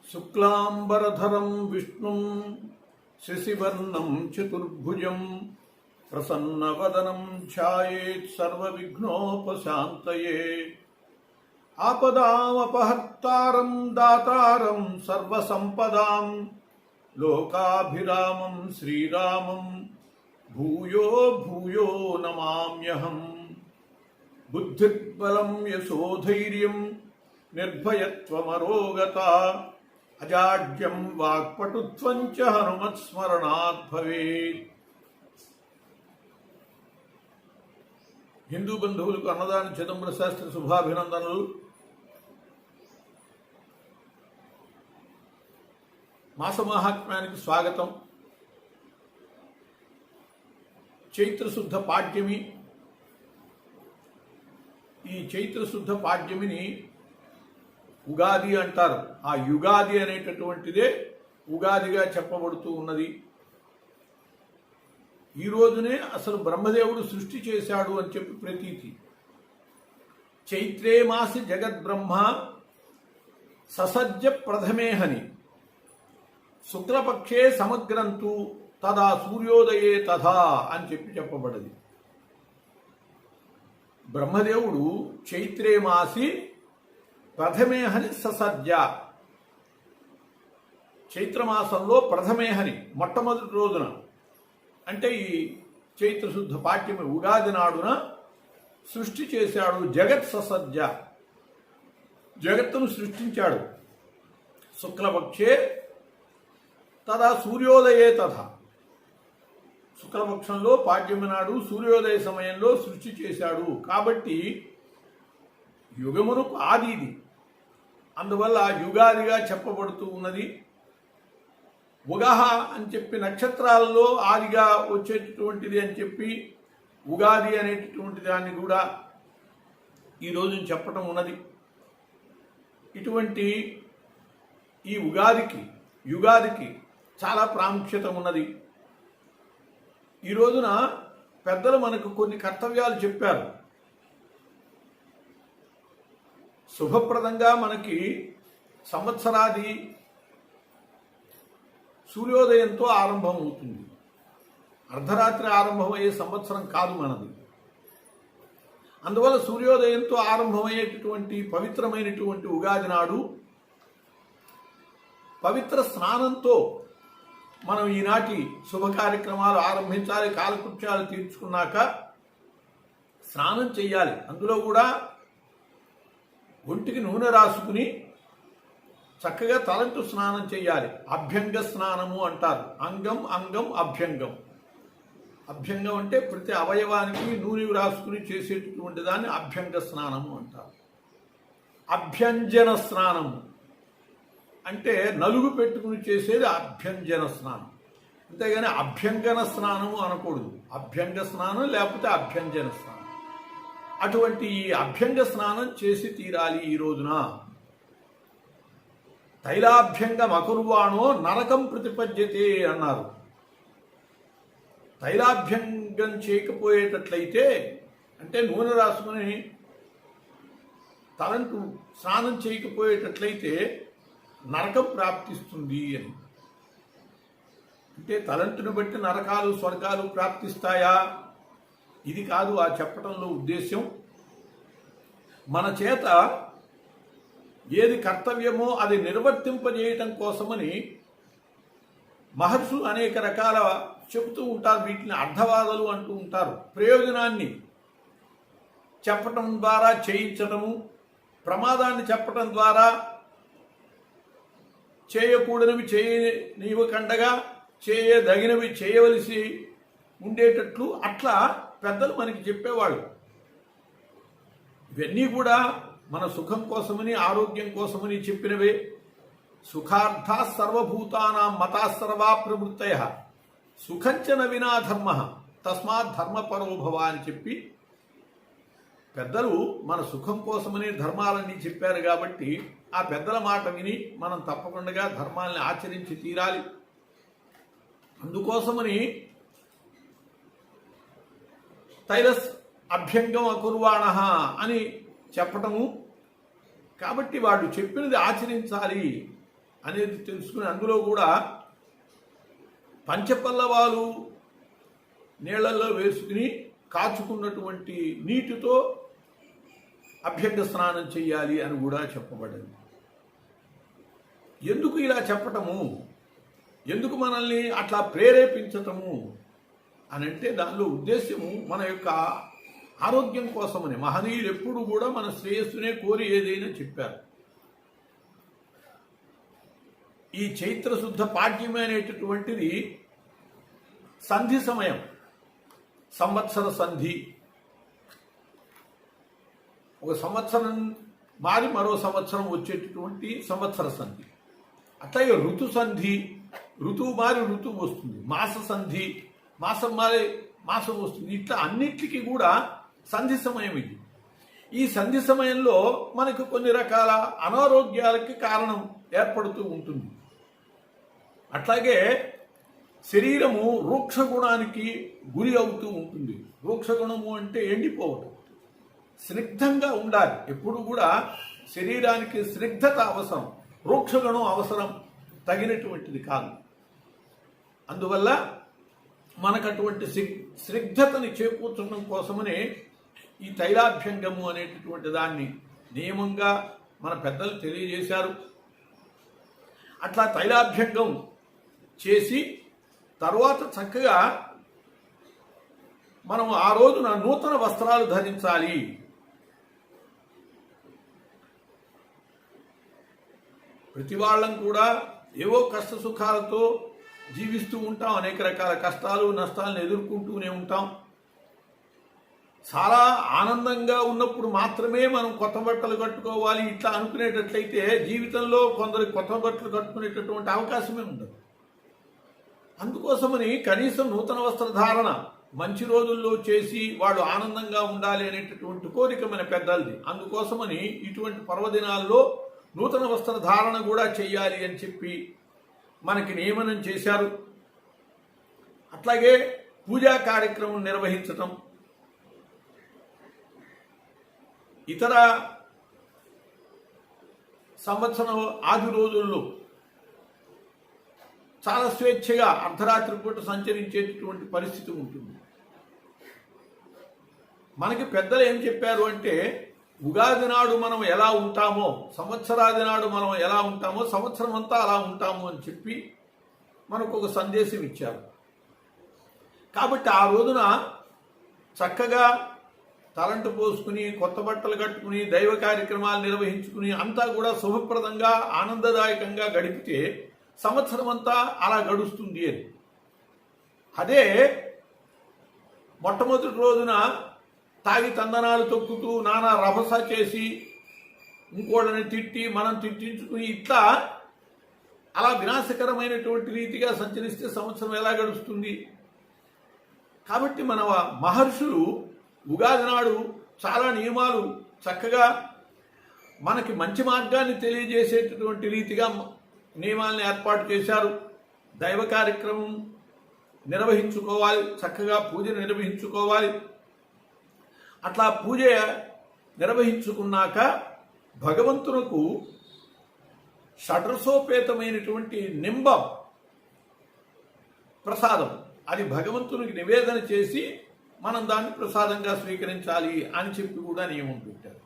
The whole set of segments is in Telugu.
శుక్లాంబరధరం విష్ణుం శశివర్ణం చతుర్భుజం ప్రసన్నవదనం ఛాయేత్ సర్వవిఘ్నోపశాంతయే. ఆపదామపహర్తారం దాతారం సర్వసంపదాం లోకాభిరామం శ్రీరామం భూయో భూయో నమామ్యహం. బుద్ధిర్బలం యశోధైర్యం నిర్భయత్వమరోగత అజాడ్యం వాక్పటుత్వం చ హనుమత్స్మరణాత్ భవేత్. హిందూ బంధువులకు అన్నదాన చిదంబర శాస్త్రి శుభాభినందనలు. మాసమహాత్మ్యానికి స్వాగతం. చైత్రశుద్ధ పాడ్యమి. ఈ చైత్రశుద్ధ పాడ్యమిని ఉగాది అంటారు. ఆ యుగాది అనేటటువంటిదే ఉగాదిగా చెప్పబడుతూ ఉన్నది. ఈ రోజునే అసలు బ్రహ్మదేవుడు సృష్టి చేశాడు అని చెప్పి ప్రతీతి. చైత్రే మాసి జగద్బ్రహ్మ ససజ్జ ప్రథమేహని శుక్లపక్షే సమగ్రంతు తదా సూర్యోదయే తథా అని చెప్పబడింది. బ్రహ్మదేవుడు చైత్రే మాసి ప్రథమేహని ససజ్జ, చైత్రమాసంలో ప్రథమేహని మొట్టమొదటి రోజున, అంటే ఈ చైత్రశుద్ధ పాడ్యమి ఉగాది నాడున సృష్టి చేశాడు. జగత్ ససజ్జ, జగత్తును సృష్టించాడు. శుక్లపక్షే తదా సూర్యోదయే తథ, శుక్లపక్షంలో పాడ్యమి నాడు సూర్యోదయ సమయంలో సృష్టి చేశాడు. కాబట్టి యుగమునకు ఆది ఇది. అందువల్ల యుగాదిగా చెప్పబడుతూ ఉన్నది. ఉగహ అని చెప్పి నక్షత్రాలలో ఆదిగా వచ్చేటటువంటిది అని చెప్పి ఉగాది అనేటటువంటి దాన్ని కూడా ఈరోజు చెప్పటం ఉన్నది. ఇటువంటి ఈ యుగాదికి చాలా ప్రాముఖ్యత ఉన్నది. ఈ రోజున పెద్దలు మనకు కొన్ని కర్తవ్యాలు చెప్పారు. శుభప్రదంగా మనకి సంవత్సరాది సూర్యోదయంతో ఆరంభం అవుతుంది. అర్ధరాత్రి ఆరంభమయ్యే సంవత్సరం కాదు మనది. అందువల్ల సూర్యోదయంతో ఆరంభమయ్యేటటువంటి పవిత్రమైనటువంటి ఉగాది నాడు పవిత్ర స్నానంతో మనం ఈనాటి శుభ కార్యక్రమాలు ఆరంభించాలి. కాలకృత్యాలు తీర్చుకున్నాక స్నానం చెయ్యాలి. అందులో కూడా ఒంటికి నూనె రాసుకుని చక్కగా తలంటు స్నానం చేయాలి. అభ్యంగ స్నానము అంటారు. అంగం అంగం అభ్యంగం. అభ్యంగం అంటే ప్రతి అవయవానికి నూనె రాసుకుని చేసేటటువంటి దాన్ని అభ్యంగ స్నానము అంటారు. అభ్యంజన స్నానము అంటే నలుగు పెట్టుకుని చేసేది అభ్యంజన స్నానం. అంతేగాని అభ్యంగన స్నానము అనకూడదు. అభ్యంగ స్నానం లేకపోతే అభ్యంజన స్నానం. అటువంటి ఈ అభ్యంగ స్నానం చేసి తీరాలి ఈ రోజున. తైలాభ్యంగం అకుర్వాణో నరకం ప్రతిపద్యతే అన్నారు. తైలాభ్యంగం చేయకపోయేటట్లయితే, అంటే నూనె రాసుకుని తలంటు స్నానం చేయకపోయేటట్లయితే నరకం ప్రాప్తిస్తుంది అని. అంటే తలంటును బట్టి నరకాలు స్వర్గాలు ప్రాప్తిస్తాయా? ఇది కాదు ఆ చెప్పటంలో ఉద్దేశ్యం. మన చేత ఏది కర్తవ్యమో అది నిర్వర్తింపజేయటం కోసమని మహర్షులు అనేక రకాల చెబుతూ ఉంటారు. వీటిని అర్థవాదాలు అంటూ ఉంటారు. ప్రయోజనాన్ని చెప్పటం ద్వారా చేయించటము, ప్రమాదాన్ని చెప్పటం ద్వారా చేయకూడనివి చేయనివ్వకండగా చేయదగినవి చేయవలసి ఉండేటట్లు అట్లా పెద్దలు మనకి చెప్పేవాళ్ళు. ఇవన్నీ కూడా మన సుఖం కోసమని ఆరోగ్యం కోసమని చెప్పినవే. సుఖార్థా సర్వభూతానాం మతా సర్వా ప్రవృత్తయ సుఖంచన వినా ధర్మ తస్మాత్ ధర్మపరోభవ అని చెప్పి పెద్దలు మన సుఖం కోసమని ధర్మాలన్నీ చెప్పారు. కాబట్టి ఆ పెద్దల మాట విని మనం తప్పకుండా ధర్మాలని ఆచరించి తీరాలి. అందుకోసమని తైలస్ అభ్యంగం అకుర్వాణ అని చెప్పటము. కాబట్టి వాడు చెప్పినది ఆచరించాలి అనేది తెలుసుకుని అందులో కూడా పంచపల్లవాలు నీళ్లలో వేసుకుని కాచుకున్నటువంటి నీటితో అభ్యంగ స్నానం చేయాలి అని కూడా చెప్పబడింది. ఎందుకు ఇలా చెప్పటము, ఎందుకు మనల్ని అట్లా ప్రేరేపించటము అని అంటే దానిలో ఉద్దేశ్యము మన యొక్క ఆరోగ్యం కోసమని. మహనీయులు ఎప్పుడు కూడా మన శ్రేయస్సునే కోరి ఏదైనా చెప్పారు. ఈ చైత్రశుద్ధ పాడ్యమి అనేటటువంటిది సంధి సమయం, సంవత్సర సంధి. ఒక సంవత్సరం మారి మరో సంవత్సరం వచ్చేటటువంటి సంవత్సర సంధి. అట్లాగే ఋతు సంధి, ఋతువు మారి ఋతువు వస్తుంది. మాస సంధి, మాసం మారి మాసం వస్తుంది. ఇట్లా అన్నిటికీ కూడా సంధి సమయం ఇది. ఈ సంధి సమయంలో మనకు కొన్ని రకాల అనారోగ్యాలకి కారణం ఏర్పడుతూ ఉంటుంది. అట్లాగే శరీరము రూక్ష గుణానికి గురి అవుతూ ఉంటుంది. రూక్ష గుణము అంటే ఎండిపోవటం, స్నిగ్ధంగా ఉండాలి. ఎప్పుడు కూడా శరీరానికి స్నిగ్ధత అవసరం, రూక్షగుణం అవసరం తగినటువంటిది కాదు. అందువల్ల మనకు అటువంటి స్నిగ్ధతని చేకూర్చడం కోసమనే ఈ తైలాభ్యంగము అనేటటువంటి దాన్ని నియమంగా మన పెద్దలు తెలియజేశారు. అట్లా తైలాభ్యంగం చేసి తర్వాత చక్కగా మనం ఆ రోజున నూతన వస్త్రాలు ధరించాలి. ప్రతి వాళ్ళం కూడా ఏవో కష్ట సుఖాలతో జీవిస్తూ ఉంటాం. అనేక రకాల కష్టాలు నష్టాలను ఎదుర్కొంటూనే ఉంటాం. చాలా ఆనందంగా ఉన్నప్పుడు మాత్రమే మనం కొత్త బట్టలు కట్టుకోవాలి ఇట్లా అనుకునేటట్లయితే జీవితంలో కొందరికి కొత్త బట్టలు కట్టుకునేటటువంటి అవకాశమే ఉండదు. అందుకోసమని కనీసం నూతన వస్త్రధారణ మంచి రోజుల్లో చేసి వాళ్ళు ఆనందంగా ఉండాలి అనేటటువంటి కోరిక మన పెద్దలది. అందుకోసమని ఇటువంటి పర్వదినాల్లో నూతన వస్త్రధారణ కూడా చేయాలి అని చెప్పి మనకి నియమనం చేశారు. అట్లాగే పూజా కార్యక్రమం నిర్వహించటం, ఇతర సంవత్సరం ఆది రోజుల్లో చాలా స్వేచ్ఛగా అర్ధరాత్రి పూట సంచరించేటటువంటి పరిస్థితి ఉంటుంది. మనకి పెద్దలు ఏం చెప్పారు అంటే ఉగాది నాడు మనం ఎలా ఉంటామో, సంవత్సరాది నాడు మనం ఎలా ఉంటామో సంవత్సరం అంతా అలా ఉంటాము అని చెప్పి మనకు ఒక సందేశం ఇచ్చారు. కాబట్టి ఆ రోజున చక్కగా తలంటు పోసుకుని కొత్త బట్టలు కట్టుకుని దైవ కార్యక్రమాలు నిర్వహించుకుని అంతా కూడా శుభప్రదంగా ఆనందదాయకంగా గడిపితే సంవత్సరం అంతా అలా గడుస్తుంది అని. అదే మొట్టమొదటి రోజున తాగి తందనాలు తొక్కుతూ నానా రభస చేసి ఇంకోళ్ళని తిట్టి మనం తిట్టించుకుని ఇట్లా అలా వినాశకరమైనటువంటి రీతిగా సంచరిస్తే సంవత్సరం ఎలా గడుస్తుంది? కాబట్టి మన మహర్షులు ఉగాది నాడు చాలా నియమాలు చక్కగా మనకి మంచి మార్గాన్ని తెలియజేసేటటువంటి రీతిగా నియమాలను ఏర్పాటు చేశారు. దైవ కార్యక్రమం నిర్వహించుకోవాలి, చక్కగా పూజ నిర్వహించుకోవాలి. అట్లా పూజ నిర్వహించుకున్నాక భగవంతునకు షడ్రసోపేతమైనటువంటి నింబం ప్రసాదం అది భగవంతునికి నివేదన చేసి మనం దాన్ని ప్రసాదంగా స్వీకరించాలి అని చెప్పి కూడా నియమం పెట్టారు.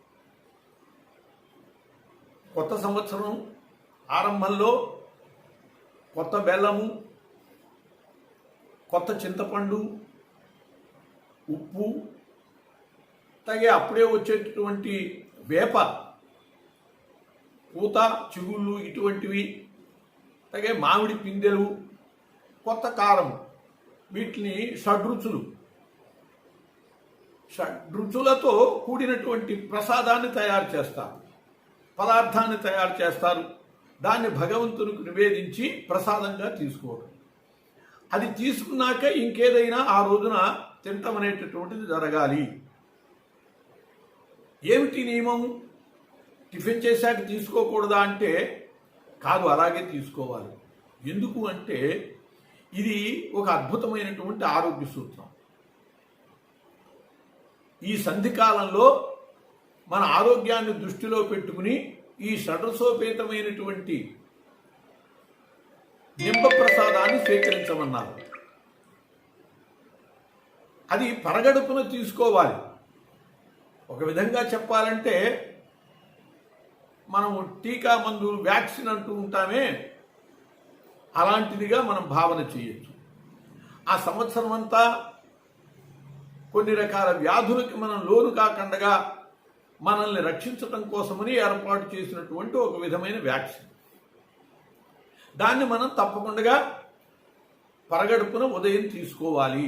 కొత్త సంవత్సరం ఆరంభంలో కొత్త బెల్లము, కొత్త చింతపండు, ఉప్పు, అలాగే అప్పుడే వచ్చేటటువంటి వేప పూత, చిగుళ్ళు ఇటువంటివి, అలాగే మామిడి పిందెలు, కొత్త కారం, వీటిని షడ్రుచులతో కూడినటువంటి ప్రసాదాన్ని తయారు చేస్తారు, పదార్థాన్ని తయారు చేస్తారు. దాన్ని భగవంతునికి నివేదించి ప్రసాదంగా తీసుకోవడం. అది తీసుకున్నాక ఇంకేదైనా ఆ రోజున తింటం అనేటటువంటిది జరగాలి. ఏమిటి నియమం? టిఫిన్ చేశాక తీసుకోకూడదా అంటే కాదు, అలాగే తీసుకోవాలి. ఎందుకు అంటే ఇది ఒక అద్భుతమైనటువంటి ఆరోగ్య సూత్రం. ఈ సంధికాలంలో మన ఆరోగ్యాన్ని దృష్టిలో పెట్టుకుని ఈ షడ్రసోపేతమైనటువంటి నింబ ప్రసాదాన్ని స్వీకరించమన్నారు. అది పరగడుపున తీసుకోవాలి. ఒక విధంగా చెప్పాలంటే మనం టీకా మందు వ్యాక్సిన్ అంటూ ఉంటామే, అలాంటిదిగా మనం భావన చేయొచ్చు. ఆ సంవత్సరం అంతా కొన్ని రకాల వ్యాధులకి మనం లోను కాకుండా మనల్ని రక్షించడం కోసమని ఏర్పాటు చేసినటువంటి ఒక విధమైన వ్యాక్సిన్. దాన్ని మనం తప్పకుండా పరగడుపున ఉదయం తీసుకోవాలి.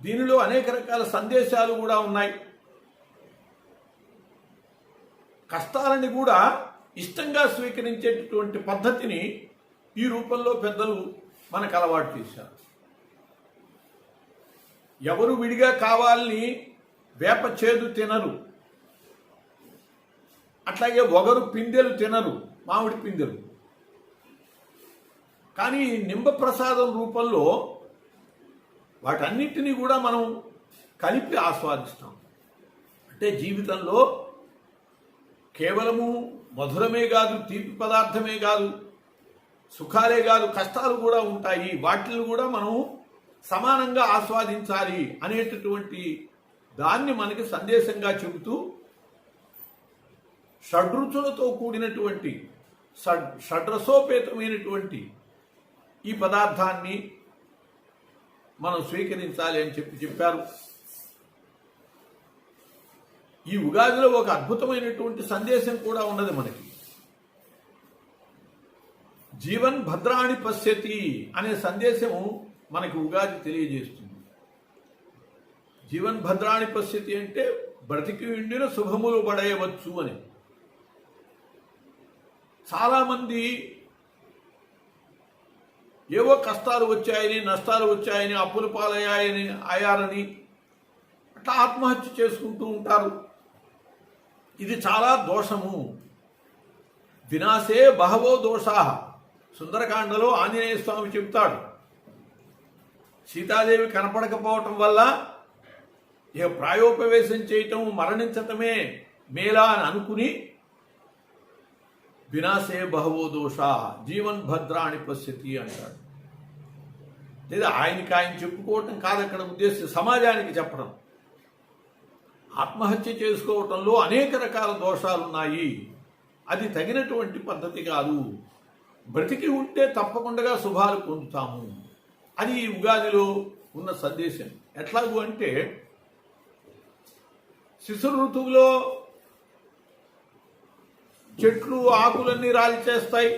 దీనిలో అనేక రకాల సందేశాలు కూడా ఉన్నాయి. కష్టాలని కూడా ఇష్టంగా స్వీకరించేటటువంటి పద్ధతిని ఈ రూపంలో పెద్దలు మనకు అలవాటు చేశారు. ఎవరు విడిగా కావాలని వేప చేదు తినరు, అట్లాగే ఒగరు పిందెలు తినరు, మామిడి పిందెలు. కానీ నింబ ప్రసాదం రూపంలో వాటన్నిటినీ కూడా మనం కలిపి ఆస్వాదిస్తాం. అంటే జీవితంలో కేవలము మధురమే కాదు, తీపి పదార్థమే కాదు, సుఖాలే కాదు, కష్టాలు కూడా ఉంటాయి. వాటిని కూడా మనం సమానంగా ఆస్వాదించాలి అనేటటువంటి దాన్ని మనకి సందేశంగా చెబుతూ షడ్రుచులతో కూడినటువంటి షడ్రసోపేతమైనటువంటి ఈ పదార్థాన్ని మనం స్వీకరించాలి అని చెప్పారు. ఈ ఉగాదిలో ఒక అద్భుతమైనటువంటి సందేశం కూడా ఉన్నది మనకి. జీవన్ భద్రాణి పశ్యతి అనే సందేశము మనకి ఉగాది తెలియజేస్తుంది. జీవన్ భద్రాణి పశ్యతి అంటే బ్రతికి ఉండిన శుభములు పడేయవచ్చు అని. చాలామంది ఏవో కష్టాలు వచ్చాయని, నష్టాలు వచ్చాయని, అప్పుల అయ్యారని అట్లా ఆత్మహత్య చేసుకుంటూ ఉంటారు. ఇది చాలా దోషము. వినాశే బహవో దోషా. సుందరకాండలో ఆంజనేయ స్వామి చెబుతాడు, సీతాదేవి కనపడకపోవటం వల్ల ఇక ప్రాయోపవేశం చేయటం, మరణించటమే మేలా అని అనుకుని వినాశే బహవో దోషా జీవన్ భద్రాణి పశ్యతి అంటాడు. లేదా ఆయన చెప్పుకోవటం కాదు అక్కడ ఉద్దేశం, సమాజానికి చెప్పడం. ఆత్మహత్య చేసుకోవటంలో అనేక రకాల దోషాలున్నాయి, అది తగినటువంటి పద్ధతి కాదు. బ్రతికి ఉంటే తప్పకుండా శుభాలు పొందుతాము. అది ఈ ఉగాదిలో ఉన్న సందేశం. ఎట్లాగూ అంటే శిశు ఋతువులో చెట్లు ఆకులన్నీ రాల్చేస్తాయి,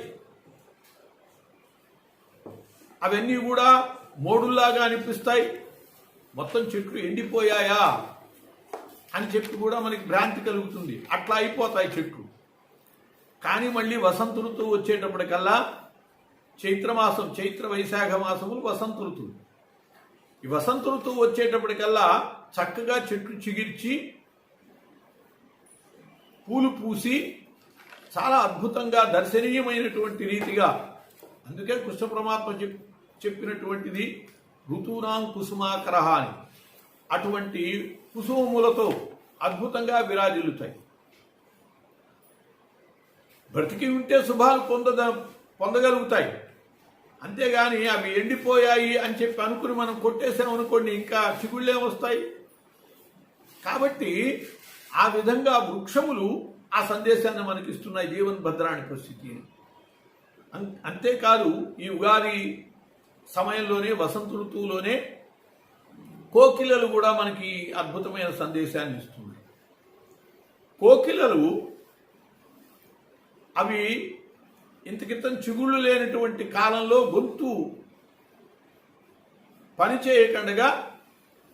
అవన్నీ కూడా మోడుల్లాగా అనిపిస్తాయి. మొత్తం చెట్లు ఎండిపోయాయా అని చెప్పి కూడా మనకి భ్రాంతి కలుగుతుంది. అట్లా అయిపోతాయి చెట్లు. కానీ మళ్ళీ వసంత ఋతువు వచ్చేటప్పటికల్లా చైత్రమాసం, చైత్ర వైశాఖ మాసములు వసంత ఋతువు. ఈ వసంత ఋతువు వచ్చేటప్పటికల్లా చక్కగా చెట్లు చిగిర్చి పూలు పూసి చాలా అద్భుతంగా దర్శనీయమైనటువంటి రీతిగా, అందుకే కృష్ణ పరమాత్మ చెప్పినటువంటిది ఋతూనాం కుసుమాకరహ అని. అటువంటి కుసుమములతో అద్భుతంగా విరాజిల్లుతాయి. బ్రతికి ఉంటే శుభాలు పొందగలుగుతాయి. అంతేగాని అవి ఎండిపోయాయి అని చెప్పి అనుకుని మనం కొట్టేసామనుకోండి, ఇంకా చిగుళ్ళే వస్తాయి. కాబట్టి ఆ విధంగా వృక్షములు ఆ సందేశాన్ని మనకి ఇస్తున్నాయి, జీవన్ భద్రాణి పరిస్థితి. అంతేకాదు ఈ ఉగాది సమయంలోనే, వసంత ఋతువులోనే కోకిలలు కూడా మనకి అద్భుతమైన సందేశాన్ని ఇస్తున్నాయి. కోకిలలు అవి ఇంతకితం చిగుళ్ళు లేనటువంటి కాలంలో గొంతు పని చేయకుండా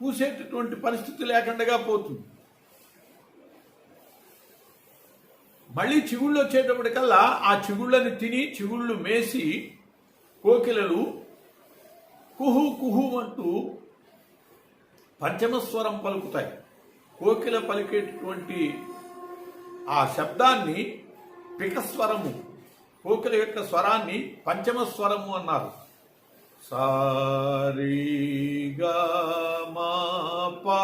కూసేటటువంటి పరిస్థితి లేకుండా పోతుంది. మళ్ళీ చిగుళ్ళు వచ్చేటప్పటికల్లా ఆ చిగుళ్ళని తిని, చిగుళ్ళు మేసి కోకిలలు కుహు కుహు అంటూ పంచమస్వరం పలుకుతాయి. కోకిల పలికేటటువంటి ఆ శబ్దాన్ని పికస్వరము, కోకిల యొక్క స్వరాన్ని పంచమస్వరము అన్నారు. సారీగా మా పా,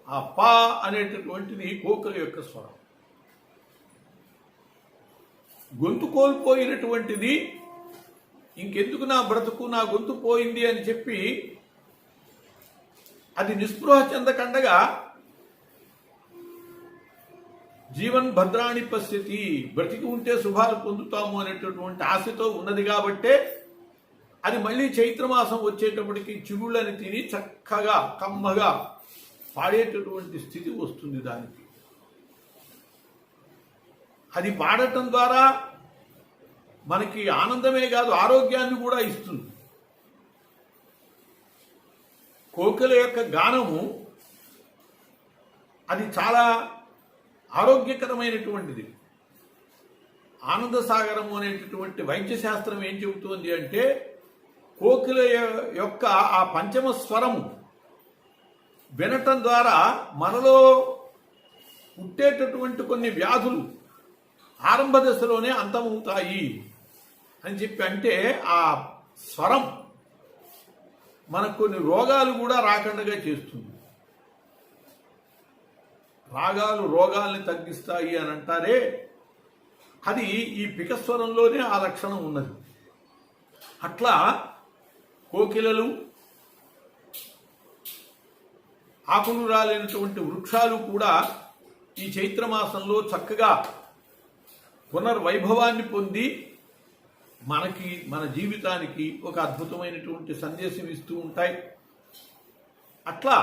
ఆ పా అనేటటువంటిది కోకిల యొక్క స్వరం. గొంతు కోల్పోయినటువంటిది ఇంకెందుకు నా బ్రతుకు, నా గొంతు పోయింది అని చెప్పి అది నిస్పృహ చెందకండగా జీవన్ భద్రాణి పశ్యతి, బ్రతికి ఉంటే శుభాలు పొందుతాము అనేటటువంటి ఆశతో ఉన్నది కాబట్టే అది మళ్ళీ చైత్రమాసం వచ్చేటప్పటికి చిగుళ్ళని తిని చక్కగా కమ్మగా పాడేటటువంటి స్థితి వస్తుంది దానికి. అది పాడటం ద్వారా మనకి ఆనందమే కాదు, ఆరోగ్యాన్ని కూడా ఇస్తుంది. కోకిల యొక్క గానము అది చాలా ఆరోగ్యకరమైనటువంటిది. ఆనంద సాగరము అనేటటువంటి వైద్యశాస్త్రం ఏం చెబుతోంది అంటే, కోకిల యొక్క ఆ పంచమ స్వరము వినటం ద్వారా మనలో పుట్టేటటువంటి కొన్ని వ్యాధులు ఆరంభ దశలోనే అంతమవుతాయి అని చెప్పి, అంటే ఆ స్వరం మనకు కొన్ని రోగాలు కూడా రాకుండా చేస్తుంది. రాగాలు రోగాల్ని తగ్గిస్తాయి అని అంటారే, అది ఈ పికస్వరంలోనే ఆ లక్షణం ఉన్నది. అట్లా కోకిలలు, ఆకులు రాలేనటువంటి వృక్షాలు కూడా ఈ చైత్రమాసంలో చక్కగా పునర్వైభవాన్ని పొంది మనకి, మన జీవితానికి ఒక అద్భుతమైనటువంటి సందేశం ఇస్తూ ఉంటాయి. అట్లా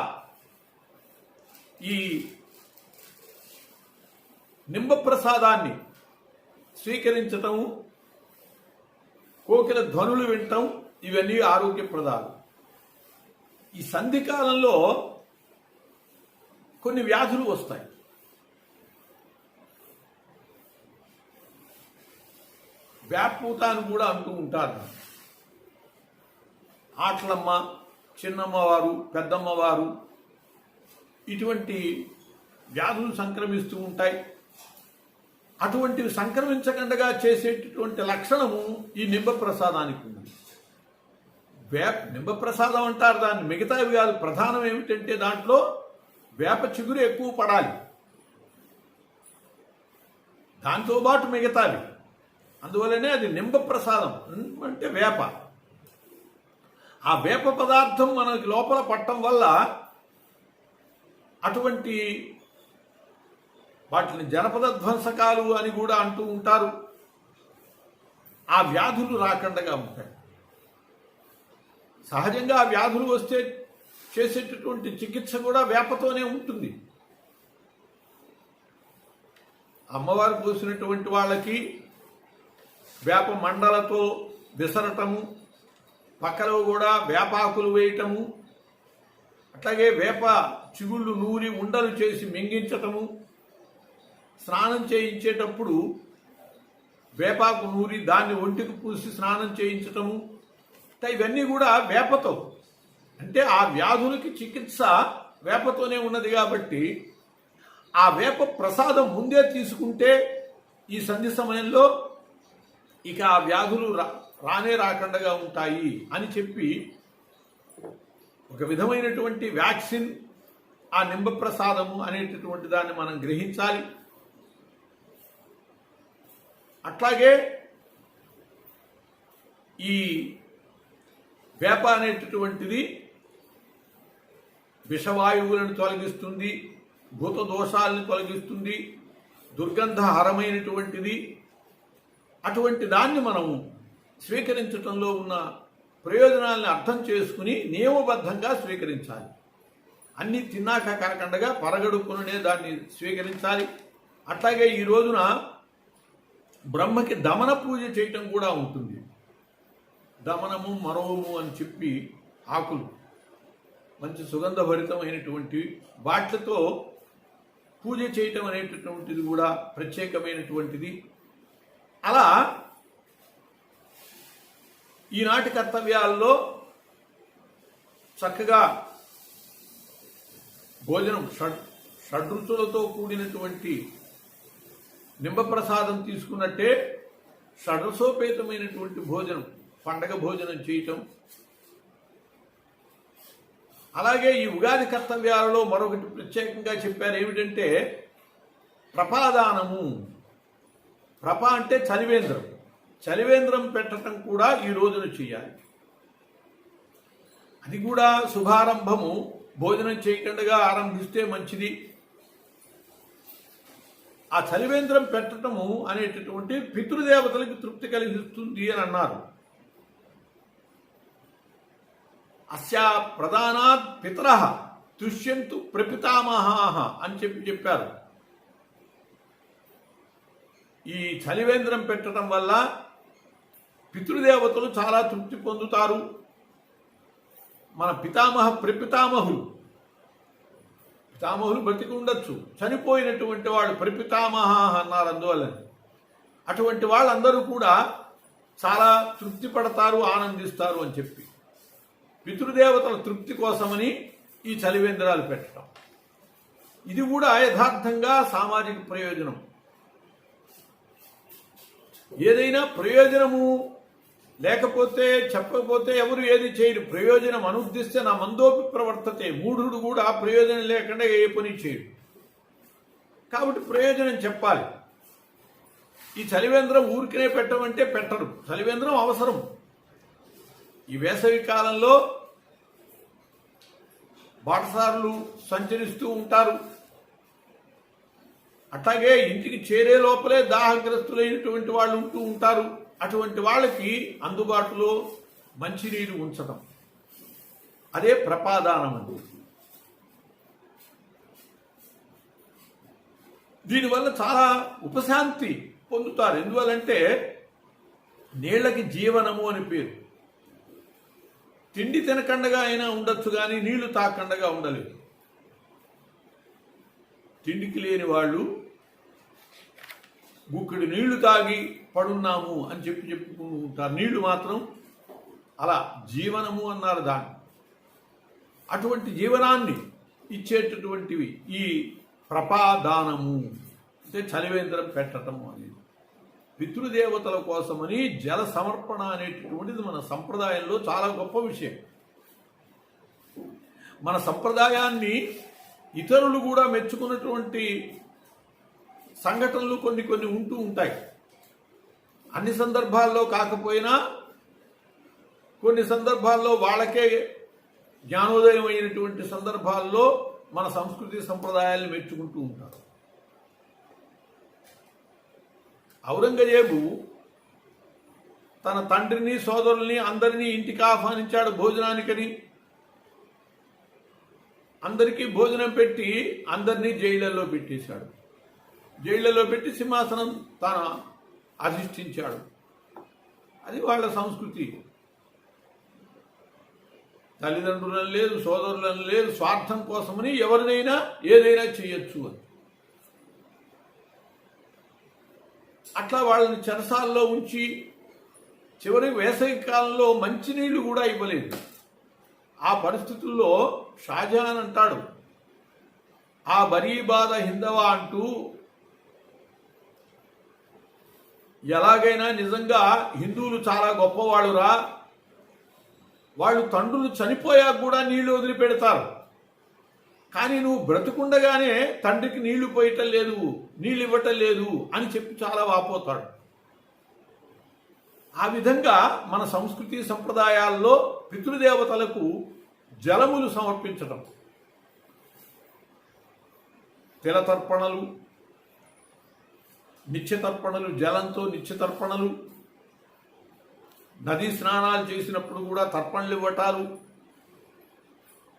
ఈ నింబ ప్రసాదాన్ని స్వీకరించటం, కోకిల ధ్వనులు వినటం, ఇవన్నీ ఆరోగ్యప్రదాలు. ఈ సంధికాలంలో కొన్ని వ్యాధులు వస్తాయి. వేపూత అని కూడా అంటూ ఉంటారు. ఆట్లమ్మ, చిన్నమ్మవారు, పెద్దమ్మవారు ఇటువంటి వ్యాధులు సంక్రమిస్తూ ఉంటాయి. అటువంటివి సంక్రమించకుండా చేసేటటువంటి లక్షణము ఈ నింబ ప్రసాదానికి ఉంది. నింబ ప్రసాదం అంటారు దాన్ని, మిగతావి కాదు. ప్రధానం ఏమిటంటే దాంట్లో వేప చిగురు ఎక్కువ పడాలి, దాంతోపాటు మిగతావి. అందువల్లనే అది నింబ ప్రసాదం అంటే వేప. ఆ వేప పదార్థం మనకి లోపల పట్టడం వల్ల అటువంటి వాటిని జనపద ధ్వంసకాలు అని కూడా అంటూ ఉంటారు. ఆ వ్యాధులు రాకుండా ఉంటాయి. సహజంగా ఆ వ్యాధులు వస్తే చేసేటటువంటి చికిత్స కూడా వేపతోనే ఉంటుంది. అమ్మవారు పోసినటువంటి వాళ్ళకి వేప మండలతో విసరటము, పక్కలో కూడా వేపాకులు వేయటము, అట్లాగే వేప చిగుళ్ళు నూరి ఉండలు చేసి మింగించటము, స్నానం చేయించేటప్పుడు వేపాకు నూరి దాన్ని ఒంటికి పూసి స్నానం చేయించటము, ఇవన్నీ కూడా వేపతో. అంటే ఆ వ్యాధులకి చికిత్స వేపతోనే ఉన్నది కాబట్టి ఆ వేప ప్రసాదం ముందే తీసుకుంటే ఈ సంధి సమయంలో ఇక ఆ వ్యాధులు రానే రాకుండా ఉంటాయి అని చెప్పి ఒక విధమైనటువంటి వ్యాక్సిన్ ఆ నింబ ప్రసాదము అనేటటువంటి దాన్ని మనం గ్రహించాలి. అట్లాగే ఈ వేప అనేటటువంటిది విషవాయువులను తొలగిస్తుంది, భూత దోషాలను తొలగిస్తుంది, దుర్గంధహరమైనటువంటిది. అటువంటి దాన్ని మనం స్వీకరించడంలో ఉన్న ప్రయోజనాలను అర్థం చేసుకుని నియమబద్ధంగా స్వీకరించాలి. అన్నీ తిన్నాక కాకుండా పరగడుక్కునే దాన్ని స్వీకరించాలి. అట్లాగే ఈ రోజున బ్రహ్మకి దమన పూజ చేయటం కూడా ఉంటుంది. దమనము, మరవము అని చెప్పి ఆకులు మంచి సుగంధభరితమైనటువంటి వాటితో పూజ చేయటం అనేటటువంటిది కూడా ప్రత్యేకమైనటువంటిది. అలా ఈనాటి కర్తవ్యాల్లో చక్కగా భోజనం షడ్రుచులతో కూడినటువంటి నింబప్రసాదం తీసుకున్నట్టే షడ్రసోపేతమైనటువంటి భోజనం, పండగ భోజనం చేయటం. అలాగే ఈ ఉగాది కర్తవ్యాలలో మరొకటి ప్రత్యేకంగా చెప్పారు. ఏమిటంటే ప్రపాదానము. ప్రప అంటే చలివేంద్రం. చలివేంద్రం పెట్టడం కూడా ఈ రోజున చేయాలి. అది కూడా శుభారంభము భోజనం చేయకుండా ఆరంభిస్తే మంచిది. ఆ చలివేంద్రం పెట్టడము అనేటటువంటి పితృదేవతలకు తృప్తి కలిగిస్తుంది అని అన్నారు. అస్యా ప్రధానాత్ పితరః తుష్యంతు ప్రపితామహాః అని చెప్పారు. ఈ చలివేంద్రం పెట్టడం వల్ల పితృదేవతలు చాలా తృప్తి పొందుతారు. మన పితామహులు బతికి ఉండొచ్చు, చనిపోయినటువంటి వాళ్ళు ప్రపితామహ అన్నారు. అందువల్ల అటువంటి వాళ్ళందరూ కూడా చాలా తృప్తి పడతారు, ఆనందిస్తారు అని చెప్పి పితృదేవతల తృప్తి కోసమని ఈ చలివేంద్రాలు పెట్టడం. ఇది కూడా యథార్థంగా సామాజిక ప్రయోజనం. ఏదైనా ప్రయోజనము లేకపోతే చెప్పకపోతే ఎవరు ఏది చేయరు. ప్రయోజనం అనుద్దిస్తే నా మందోపి ప్రవర్తతే. మూఢుడు కూడా ప్రయోజనం లేకుండా ఏ పని చేయడు. కాబట్టి ప్రయోజనం చెప్పాలి. ఈ చలివేంద్రం ఊరికనే పెట్టమంటే పెట్టరు. చలివేంద్రం అవసరం. ఈ వేసవి కాలంలో బాటసారులు సంచరిస్తూ ఉంటారు. అట్లాగే ఇంటికి చేరే లోపలే దాహగ్రస్తులైనటువంటి వాళ్ళు ఉంటూ ఉంటారు. అటువంటి వాళ్ళకి అందుబాటులో మంచినీరు ఉంచడం, అదే ప్రపాదానం అండి. దీనివల్ల చాలా ఉపశాంతి పొందుతారు. ఎందువల్లంటే నీళ్లకి జీవనము అని పేరు. తిండి తినకండగా అయినా ఉండొచ్చు, కానీ నీళ్లు తాకండగా ఉండలేదు. తిండికి లేని వాళ్ళు గుక్కిడి నీళ్లు తాగి పడున్నాము అని చెప్పుకుంటూ ఉంటారు. నీళ్లు మాత్రం అలా జీవనము అన్నారు దాన్ని. అటువంటి జీవనాన్ని ఇచ్చేటటువంటివి ఈ ప్రపాదానము అంటే చలివేంద్రం పెట్టటము అనేది. పితృదేవతల కోసమని జల సమర్పణ అనేటటువంటిది మన సంప్రదాయంలో చాలా గొప్ప విషయం. మన సంప్రదాయాన్ని ఇతరులు కూడా మెచ్చుకున్నటువంటి సంఘటనలు కొన్ని ఉంటూ ఉంటాయి. అన్ని సందర్భాల్లో కాకపోయినా కొన్ని సందర్భాల్లో వాళ్ళకే జ్ఞానోదయం అయినటువంటి సందర్భాల్లో మన సంస్కృతి సంప్రదాయాలను మెచ్చుకుంటూ ఉంటారు. ఔరంగజేబు తన తండ్రిని సోదరుల్ని అందరినీ ఇంటికి ఆహ్వానించాడు భోజనానికని. అందరికీ భోజనం పెట్టి అందరినీ జైళ్లలో పెట్టేశాడు. జైళ్లలో పెట్టి సింహాసనం తాను అధిష్ఠించాడు. అది వాళ్ళ సంస్కృతి. తల్లిదండ్రులను లేదు, సోదరులను లేదు, స్వార్థం కోసమని ఎవరినైనా ఏదైనా చేయొచ్చు అని. అట్లా వాళ్ళని చెరసాల్లో ఉంచి చివరి వేసవి కాలంలో మంచినీళ్లు కూడా ఇవ్వలేదు. ఆ పరిస్థితుల్లో షాజహాన్ అంటాడు, ఆ బరీబాద హిందవా అంటూ, ఎలాగైనా నిజంగా హిందువులు చాలా గొప్పవాళ్ళురా, వాళ్ళు తండ్రులు చనిపోయాక కూడా నీళ్లు వదిలిపెడతారు, కానీ నువ్వు బ్రతుకుండగానే తండ్రికి నీళ్లు పోయటం లేదు, నీళ్ళు ఇవ్వటం లేదు అని చెప్పి చాలా వాపోతాడు. ఆ విధంగా మన సంస్కృతి సంప్రదాయాల్లో పితృదేవతలకు జలములు సమర్పించడం, తిలతర్పణలు, నిత్యతర్పణలు, జలంతో నిత్యతర్పణలు, నదీ స్నానాలు చేసినప్పుడు కూడా తర్పణలు ఇవ్వటాలు,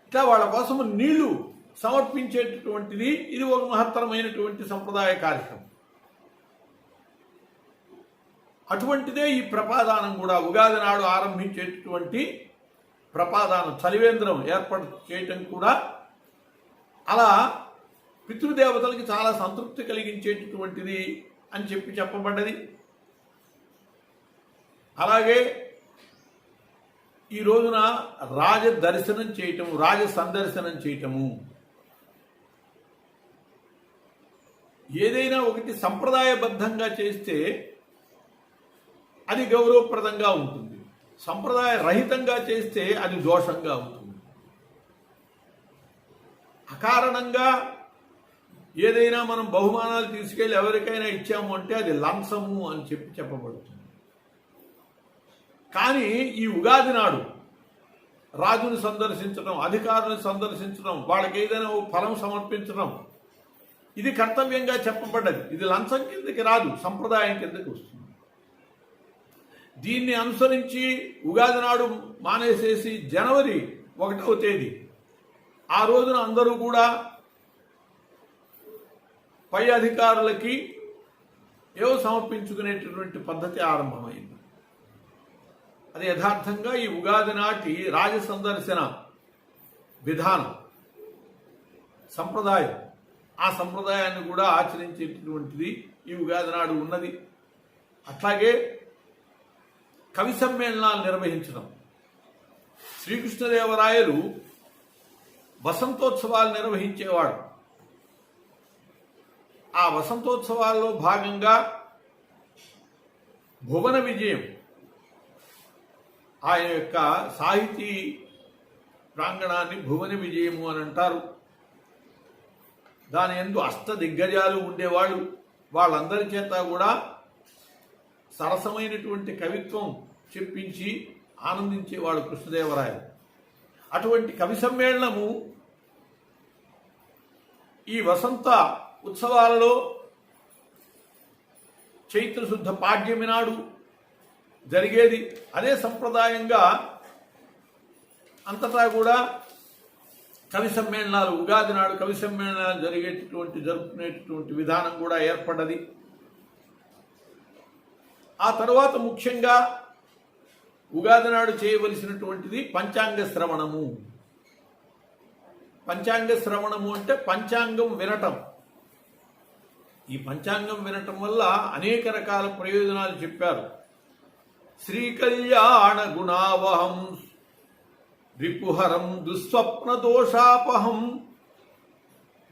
ఇట్లా వాళ్ళ కోసం నీళ్లు సమర్పించేటటువంటిది ఇది ఒక మహత్తరమైనటువంటి సంప్రదాయ కార్యక్రమం. అటువంటిదే ఈ ప్రపాదానం కూడా. ఉగాది నాడు ఆరంభించేటటువంటి ప్రపాదానం, చలివేంద్రం ఏర్పాటు చేయటం కూడా అలా పితృదేవతలకి చాలా సంతృప్తి కలిగించేటటువంటిది అని చెప్పబడ్డది. అలాగే ఈ రోజున రాజ దర్శనం చేయటము, రాజ సందర్శనం చేయటము, ఏదైనా ఒకటి సంప్రదాయబద్ధంగా చేస్తే అది గౌరవప్రదంగా ఉంటుంది, సంప్రదాయ రహితంగా చేస్తే అది దోషంగా ఉంటుంది. అకారణంగా ఏదైనా మనం బహుమానాలు తీసుకెళ్ళి ఎవరికైనా ఇచ్చాము అంటే అది లంచము అని చెప్పబడుతుంది. కానీ ఈ ఉగాది నాడు రాజుని సందర్శించడం, అధికారులను సందర్శించడం, వాళ్ళకి ఏదైనా ఫలం సమర్పించడం, ఇది కర్తవ్యంగా చెప్పబడ్డది. ఇది లంచం కిందకి రాదు, సంప్రదాయం కిందకి వస్తుంది. దీన్ని అనుసరించి ఉగాది నాడు మానేసేసి జనవరి 1వ తేదీ ఆ రోజున అందరూ కూడా పై అధికారులకి ఏవో సమర్పించుకునేటటువంటి పద్ధతి ఆరంభమైంది. అది యథార్థంగా ఈ ఉగాది నాటి రాజ సందర్శన విధానం, సంప్రదాయం. ఆ సంప్రదాయాన్ని కూడా ఆచరించేటటువంటిది ఈ ఉగాది నాడు ఉన్నది. అట్లాగే కవి సమ్మేళనాలు నిర్వహించడం. శ్రీకృష్ణదేవరాయలు వసంతోత్సవాలు నిర్వహించేవాడు. ఆ వసంతోత్సవాల్లో భాగంగా భువన విజయం, ఆయన యొక్క సాహితీ ప్రాంగణాన్ని భువన విజయము అని అంటారు. దాని యందు అష్ట దిగ్గజాలు ఉండేవాళ్ళు. వాళ్ళందరి చేత కూడా సరసమైనటువంటి కవిత్వం చెప్పించి ఆనందించేవాడు కృష్ణదేవరాయలు. అటువంటి కవి సమ్మేళనము ఈ వసంత ఉత్సవాలలో చైత్రశుద్ధ పాడ్యమి నాడు జరిగేది. అదే సంప్రదాయంగా అంతటా కూడా కవి సమ్మేళనాలు, ఉగాది నాడు కవి సమ్మేళనాలు జరుపుకునేటటువంటి విధానం కూడా ఏర్పడ్డది. ఆ తర్వాత ముఖ్యంగా ఉగాది నాడు చేయవలసినటువంటిది పంచాంగ శ్రవణము. పంచాంగ శ్రవణము అంటే పంచాంగం వినటం. ఈ పంచాంగం వినటం వల్ల అనేక రకాల ప్రయోజనాలు చెప్పారు. శ్రీకళ్యాణ గుణావహం రిపుహరం దుస్వప్న దోషాపహం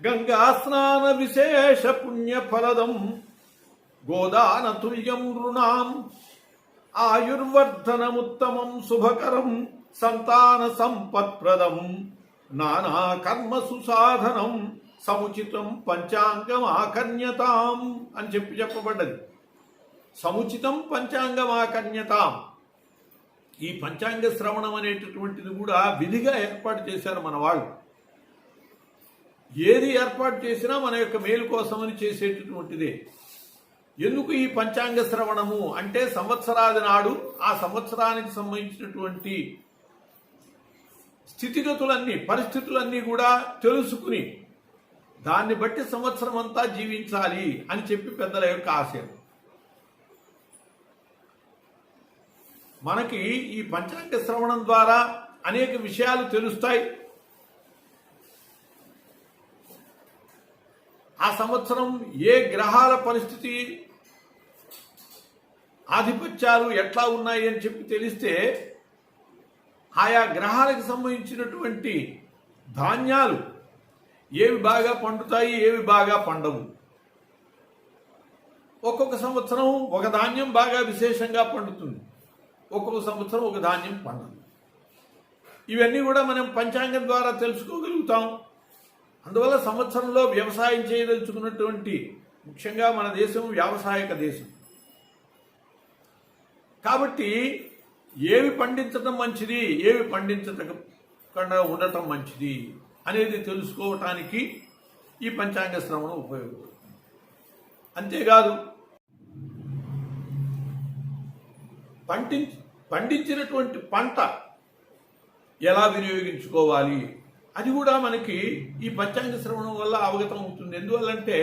గంగా స్నాన విశేష పుణ్యఫలదం గోదాన తుల్యం రుణాం ఆయుర్వర్ధనముత్తమం శుభకరం సంతాన సంపత్ప్రదం నానా కర్మ సుసాధనం సముచితం పంచాంగమాకర్ణ్యతాం అని చెప్పబడ్డది. సముచితం పంచాంగమాకర్ణ్యతాం. ఈ పంచాంగ శ్రవణం అనేటటువంటిది కూడా విధిగా ఏర్పాటు చేశారు మన వాళ్ళు. ఏది ఏర్పాటు చేసినా మన యొక్క మేలు కోసమని చేసేటటువంటిదే. ఎందుకు ఈ పంచాంగ శ్రవణము అంటే సంవత్సరాది నాడు ఆ సంవత్సరానికి సంబంధించినటువంటి స్థితిగతులన్నీ, పరిస్థితులన్నీ కూడా తెలుసుకుని దాన్ని బట్టి సంవత్సరం అంతా జీవించాలి అని చెప్పి పెద్దల యొక్క ఆశయం. మనకి ఈ పంచాంగ శ్రవణం ద్వారా అనేక విషయాలు తెలుస్తాయి. ఆ సంవత్సరం ఏ గ్రహాల పరిస్థితి, ఆధిపత్యాలు ఎట్లా ఉన్నాయి అని చెప్పి తెలిస్తే ఆయా గ్రహాలకు సంబంధించినటువంటి ధాన్యాలు ఏవి బాగా పండుతాయి, ఏవి బాగా పండవు. ఒక్కొక్క సంవత్సరం ఒక ధాన్యం బాగా విశేషంగా పండుతుంది, ఒక్కొక్క సంవత్సరం ఒక ధాన్యం పండదు. ఇవన్నీ కూడా మనం పంచాంగం ద్వారా తెలుసుకోగలుగుతాం. అందువల్ల సంవత్సరంలో వ్యవసాయం చేయదలుచుకున్నటువంటి, ముఖ్యంగా మన దేశం వ్యావసాయిక దేశం కాబట్టి ఏవి పండించటం మంచిది, ఏవి పండించకుండా ఉండటం మంచిది అనేది తెలుసుకోవటానికి ఈ పంచాంగ శ్రవణం ఉపయోగపడుతుంది. అంతేకాదు పండించినటువంటి పంట ఎలా వినియోగించుకోవాలి అది కూడా మనకి ఈ పంచాంగ శ్రవణం వల్ల అవగతం అవుతుంది. ఎందువల్లంటే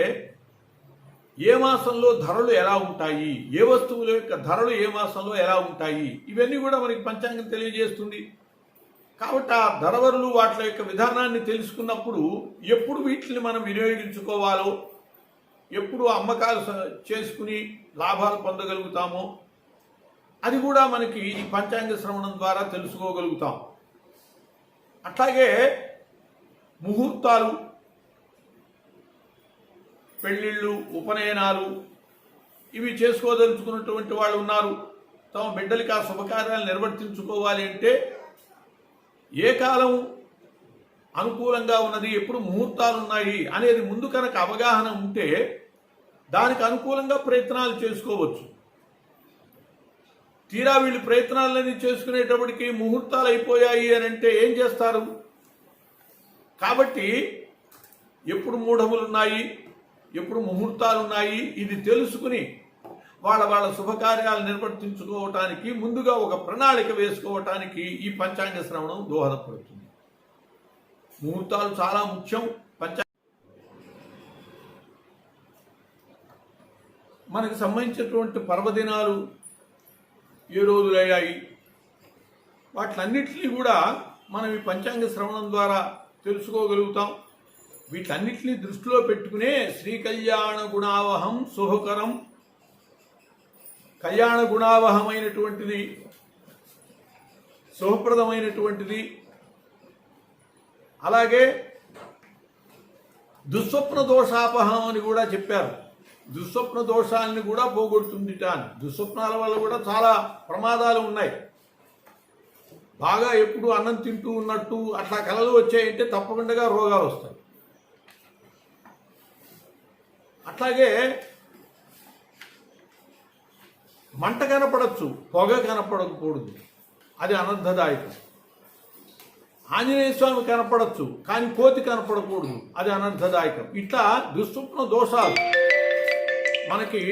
ఏ మాసంలో ధరలు ఎలా ఉంటాయి, ఏ వస్తువుల యొక్క ధరలు ఏ మాసంలో ఎలా ఉంటాయి, ఇవన్నీ కూడా మనకి పంచాంగం తెలియజేస్తుంది. కాబట్టి ఆ ధరవరులు వాటి యొక్క విధానాన్ని తెలుసుకున్నప్పుడు ఎప్పుడు వీటిని మనం వినియోగించుకోవాలో, ఎప్పుడు అమ్మకాలు చేసుకుని లాభాలు పొందగలుగుతామో అది కూడా మనకి ఈ పంచాంగ శ్రవణం ద్వారా తెలుసుకోగలుగుతాం. అట్లాగే ముహూర్తాలు, పెళ్ళిళ్ళు, ఉపనయనాలు ఇవి చేసుకోదలుచుకున్నటువంటి వాళ్ళు ఉన్నారు. తమ బిడ్డలకి ఆ శుభకార్యాలు నిర్వర్తించుకోవాలి అంటే ఏ కాలం అనుకూలంగా ఉన్నది, ఎప్పుడు ముహూర్తాలు ఉన్నాయి అనేది ముందు కనుక అవగాహన ఉంటే దానికి అనుకూలంగా ప్రయత్నాలు చేసుకోవచ్చు. తీరా వీళ్ళు ప్రయత్నాలన్నీ చేసుకునేటప్పటికి ముహూర్తాలు అయిపోయాయి అని అంటే ఏం చేస్తారు? కాబట్టి ఎప్పుడు మూఢములు ఉన్నాయి, ఎప్పుడు ముహూర్తాలు ఉన్నాయి, ఇది తెలుసుకుని వాళ్ళ శుభకార్యాలు నిర్వర్తించుకోవటానికి ముందుగా ఒక ప్రణాళిక వేసుకోవటానికి ఈ పంచాంగ శ్రవణం దోహదపడుతుంది. ముహూర్తాలు చాలా ముఖ్యం. మనకు సంబంధించినటువంటి పర్వదినాలు ఏ రోజులయ్యాయి, వాటిలన్నింటినీ కూడా మనం ఈ పంచాంగ శ్రవణం ద్వారా తెలుసుకోగలుగుతాం. వీటన్నిటిని దృష్టిలో పెట్టుకునే శ్రీ కళ్యాణ గుణావహం శుభకరం, కళ్యాణ గుణావహమైనటువంటిది, శుభప్రదమైనటువంటిది, అలాగే దుస్వప్న దోషాపహం అని కూడా చెప్పారు. దుస్వప్న దోషాలని కూడా పోగొడుతుంది. దుస్వప్నాల వల్ల కూడా చాలా ప్రమాదాలు ఉన్నాయి. బాగా ఎప్పుడు అన్నం తింటూ ఉన్నట్టు అట్లా కలలు వచ్చాయంటే తప్పకుండా రోగాలు వస్తాయి. అట్లాగే మంట కనపడచ్చు, పొగ కనపడకూడదు, అది అనర్థదాయకం. ఆంజనేయ స్వామి కనపడచ్చు కానీ కోతి కనపడకూడదు, అది అనర్థదాయకం. ఇట్లా దుస్వప్న దోషాలు మనకి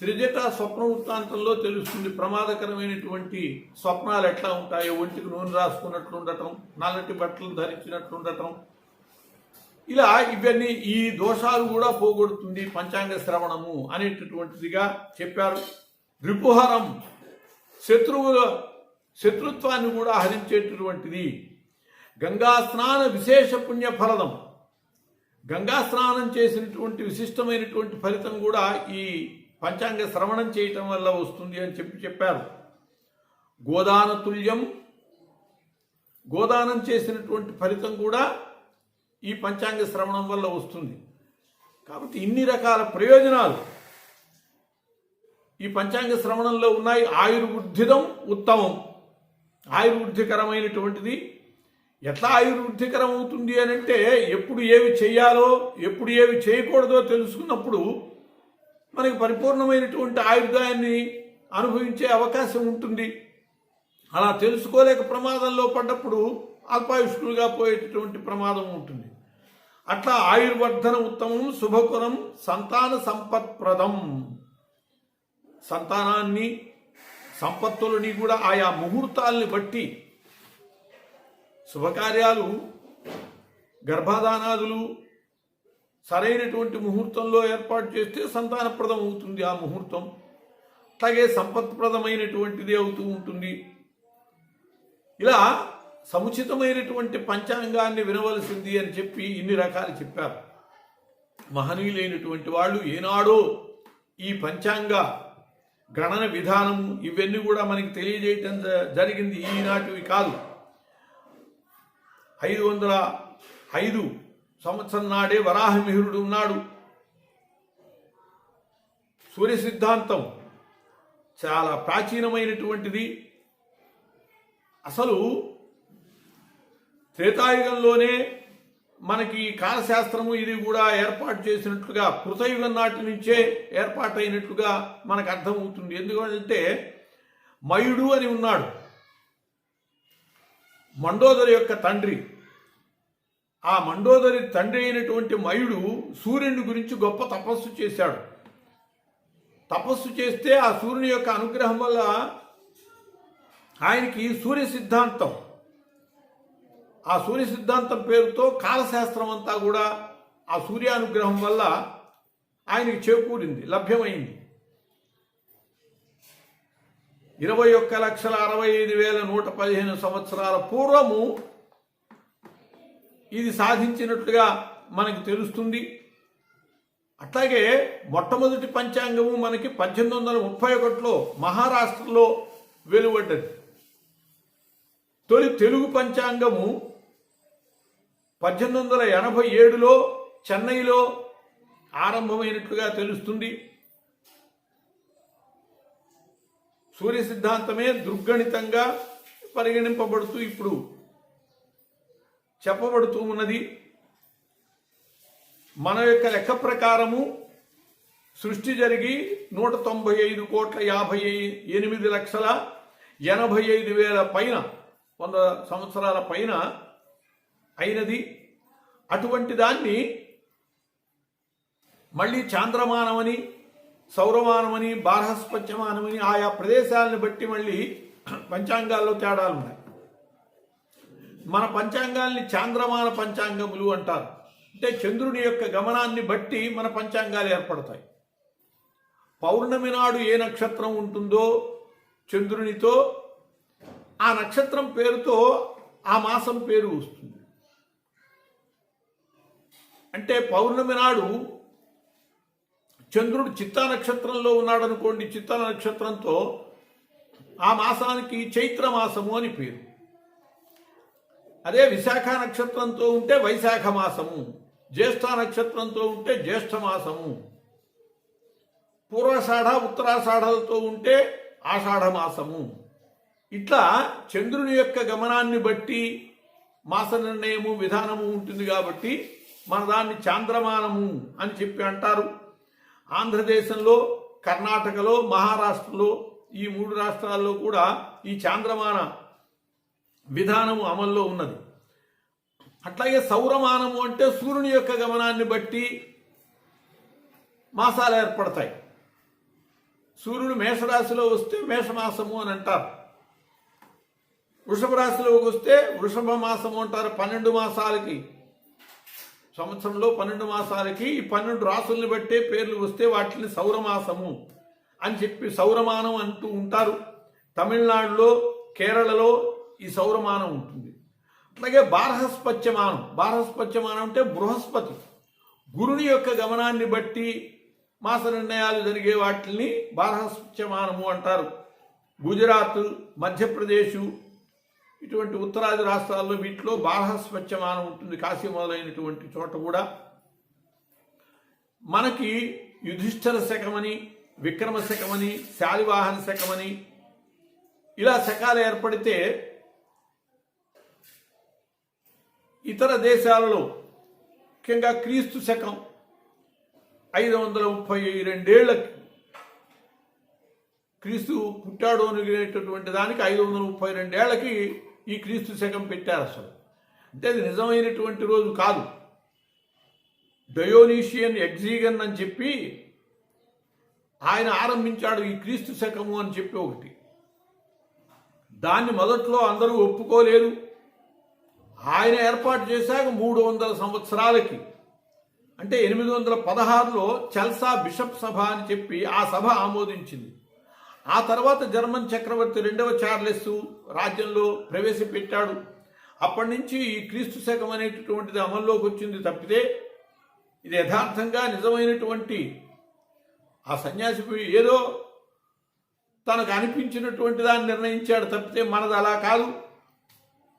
త్రిజట స్వప్న వృత్తాంతంలో తెలుస్తుంది. ప్రమాదకరమైనటువంటి స్వప్నాలు ఎట్లా ఉంటాయో, ఒంటికి నూనె రాసుకున్నట్లు ఉండటం, నల్లటి బట్టలు ధరించినట్లు ఉండటం, ఇలా ఇవన్నీ ఈ దోషాలు కూడా పోగొడుతుంది పంచాంగ శ్రవణము అనేటటువంటిదిగా చెప్పారు. రిపుహరం, శత్రుత్వాన్ని కూడా హరించేటటువంటిది. గంగా స్నాన విశేష పుణ్య ఫలదం, గంగా స్నానం చేసినటువంటి విశిష్టమైనటువంటి ఫలితం కూడా ఈ పంచాంగ శ్రవణం చేయటం వల్ల వస్తుంది అని చెప్పారు. గోదాన తుల్యం, గోదానం చేసినటువంటి ఫలితం కూడా ఈ పంచాంగ శ్రవణం వల్ల వస్తుంది. కాబట్టి ఇన్ని రకాల ప్రయోజనాలు ఈ పంచాంగ శ్రవణంలో ఉన్నాయి. ఆయుర్వృద్ధిదం ఉత్తమం, ఆయుర్వృద్ధికరమైనటువంటిది. ఎట్లా ఆయుర్వృద్ధికరం అవుతుంది అని అంటే ఎప్పుడు ఏవి చేయాలో ఎప్పుడు ఏవి చేయకూడదో తెలుసుకున్నప్పుడు మనకి పరిపూర్ణమైనటువంటి ఆయుర్దాయాన్ని అనుభవించే అవకాశం ఉంటుంది. అలా తెలుసుకోలేక ప్రమాదంలో పడ్డప్పుడు అల్పాయుష్కులుగా పోయేటటువంటి ప్రమాదం ఉంటుంది. అట్లా ఆయుర్వర్ధన ఉత్తమం, శుభకరం, సంతాన సంపత్ప్రదం. సంతానాన్ని, సంపత్తులని కూడా ఆయా ముహూర్తాలని బట్టి శుభకార్యాలు, గర్భధానాదులు సరైనటువంటి ముహూర్తంలో ఏర్పాటు చేస్తే సంతానప్రదం అవుతుంది ఆ ముహూర్తం. అట్లాగే సంపత్ప్రదమైనటువంటిది అవుతూ ఉంటుంది. ఇలా సముచితమైనటువంటి పంచాంగాన్ని వినవలసింది అని చెప్పి ఇన్ని రకాలు చెప్పారు. మహనీయులైనటువంటి వాళ్ళు ఏనాడో ఈ పంచాంగ గణన విధానం ఇవన్నీ కూడా మనకి తెలియజేయటం జరిగింది. ఈనాటివి కాదు. 505 సంవత్సరం నాడే వరాహమిహిరుడు ఉన్నాడు. సూర్య సిద్ధాంతం చాలా ప్రాచీనమైనటువంటిది. అసలు త్రేతాయుగంలోనే మనకి కాలశాస్త్రము ఇది కూడా ఏర్పాటు చేసినట్లుగా, కృతయుగం నాటి నుంచే ఏర్పాటైనట్లుగా మనకు అర్థమవుతుంది. ఎందుకంటే మయుడు అని ఉన్నాడు, మండోదరి యొక్క తండ్రి. ఆ మండోదరి తండ్రి అయినటువంటి మయుడు సూర్యుని గురించి గొప్ప తపస్సు చేశాడు. తపస్సు చేస్తే ఆ సూర్యుని యొక్క అనుగ్రహం వల్ల ఆయనకి సూర్య సిద్ధాంతం, ఆ సూర్య సిద్ధాంతం పేరుతో కాలశాస్త్రం అంతా కూడా ఆ సూర్యానుగ్రహం వల్ల ఆయనకి చేకూరింది, లభ్యమైంది. 21,65,115 సంవత్సరాల పూర్వము ఇది సాధించినట్లుగా మనకి తెలుస్తుంది. అట్లాగే మొట్టమొదటి పంచాంగము మనకి 1831లో మహారాష్ట్రలో వెలువడ్డది. తొలి తెలుగు పంచాంగము 1887లో చెన్నైలో ఆరంభమైనట్లుగా తెలుస్తుంది. సూర్య సిద్ధాంతమే దుర్గణితంగా పరిగణింపబడుతూ ఇప్పుడు చెప్పబడుతూ ఉన్నది. మన యొక్క లెక్క ప్రకారము సృష్టి జరిగి 195,58,85,000 పైన 100 సంవత్సరాల పైన అయినది. అటువంటి దాన్ని మళ్ళీ చాంద్రమానమని, సౌరమానమని, బార్హస్పత్యమానమని ఆయా ప్రదేశాలను బట్టి మళ్ళీ పంచాంగాల్లో తేడాలు ఉన్నాయి. మన పంచాంగాల్ని చాంద్రమాన పంచాంగములు అంటారు. అంటే చంద్రుని యొక్క గమనాన్ని బట్టి మన పంచాంగాలు ఏర్పడతాయి. పౌర్ణమి నాడు ఏ నక్షత్రం ఉంటుందో చంద్రునితో ఆ నక్షత్రం పేరుతో ఆ మాసం పేరు వస్తుంది. అంటే పౌర్ణమి నాడు చంద్రుడు చిత్తా నక్షత్రంలో ఉన్నాడు అనుకోండి, చిత్తా నక్షత్రంతో ఆ మాసానికి చైత్ర మాసము అని పేరు. అదే విశాఖ నక్షత్రంతో ఉంటే వైశాఖ మాసము, జ్యేష్ఠ నక్షత్రంతో ఉంటే జ్యేష్ఠ మాసము, పూర్వాషాఢ ఉత్తరాషాఢలతో ఉంటే ఆషాఢ మాసము. ఇట్లా చంద్రుని యొక్క గమనాన్ని బట్టి మాస నిర్ణయము విధానము ఉంటుంది. కాబట్టి మన దాన్ని చాంద్రమానము అని చెప్పి అంటారు. ఆంధ్రదేశంలో, కర్ణాటకలో, మహారాష్ట్రలో ఈ 3 రాష్ట్రాల్లో కూడా ఈ చాంద్రమాన విధానము అమల్లో ఉన్నది. అట్లాగే సౌరమానము అంటే సూర్యుని యొక్క గమనాన్ని బట్టి మాసాలు ఏర్పడతాయి. సూర్యుడు మేషరాశిలో వస్తే మేషమాసము అని అంటారు. వృషభ రాశిలోకి వస్తే వృషభ మాసము అంటారు. 12 మాసాలకి, సంవత్సరంలో 12 మాసాలకి ఈ 12 రాసుల్ని బట్టే పేర్లు వస్తే వాటిని సౌరమాసము అని చెప్పి సౌరమానం అంటూ ఉంటారు. తమిళనాడులో, కేరళలో ఈ సౌరమానం ఉంటుంది. అట్లాగే బార్హస్పత్యమానం. బార్హస్పత్యమానం అంటే బృహస్పతి గురుని యొక్క గమనాన్ని బట్టి మాస నిర్ణయాలు జరిగే వాటిని బార్హస్పత్యమానము అంటారు. గుజరాత్, మధ్యప్రదేశ్ ఇటువంటి ఉత్తరాది రాష్ట్రాల్లో వీటిలో బార్హస్పత్యమానం ఉంటుంది. కాశీ మొదలైనటువంటి చోట కూడా. మనకి యుధిష్ఠిర శకమని, విక్రమ శకమని, శాలివాహన శకమని ఇలా శకాలు ఏర్పడితే ఇతర దేశాలలో ముఖ్యంగా క్రీస్తు శకం 532 క్రీస్తు పుట్టాడు అనేటటువంటి దానికి 532 ఈ క్రీస్తు శకం పెట్టారు. అసలు అంటే అది నిజమైనటువంటి రోజు కాదు. డయోనీషియన్ ఎగ్జీగన్ అని చెప్పి ఆయన ఆరంభించాడు ఈ క్రీస్తు శకము అని చెప్పి ఒకటి. దాన్ని మొదట్లో అందరూ ఒప్పుకోలేదు. ఆయన ఏర్పాటు చేశాక 300 సంవత్సరాలకి అంటే 816లో చెల్సా బిషప్ సభ అని చెప్పి ఆ సభ ఆమోదించింది. ఆ తర్వాత జర్మన్ చక్రవర్తి 2వ చార్లెస్ రాజ్యంలో ప్రవేశపెట్టాడు. అప్పటి నుంచి ఈ క్రీస్తు శకం అనేటటువంటిది అమల్లోకి వచ్చింది తప్పితే ఇది యథార్థంగా నిజమైనటువంటి ఆ సన్యాసి ఏదో తనకు అనిపించినటువంటి దాన్ని నిర్ణయించాడు తప్పితే మనది అలా కాదు.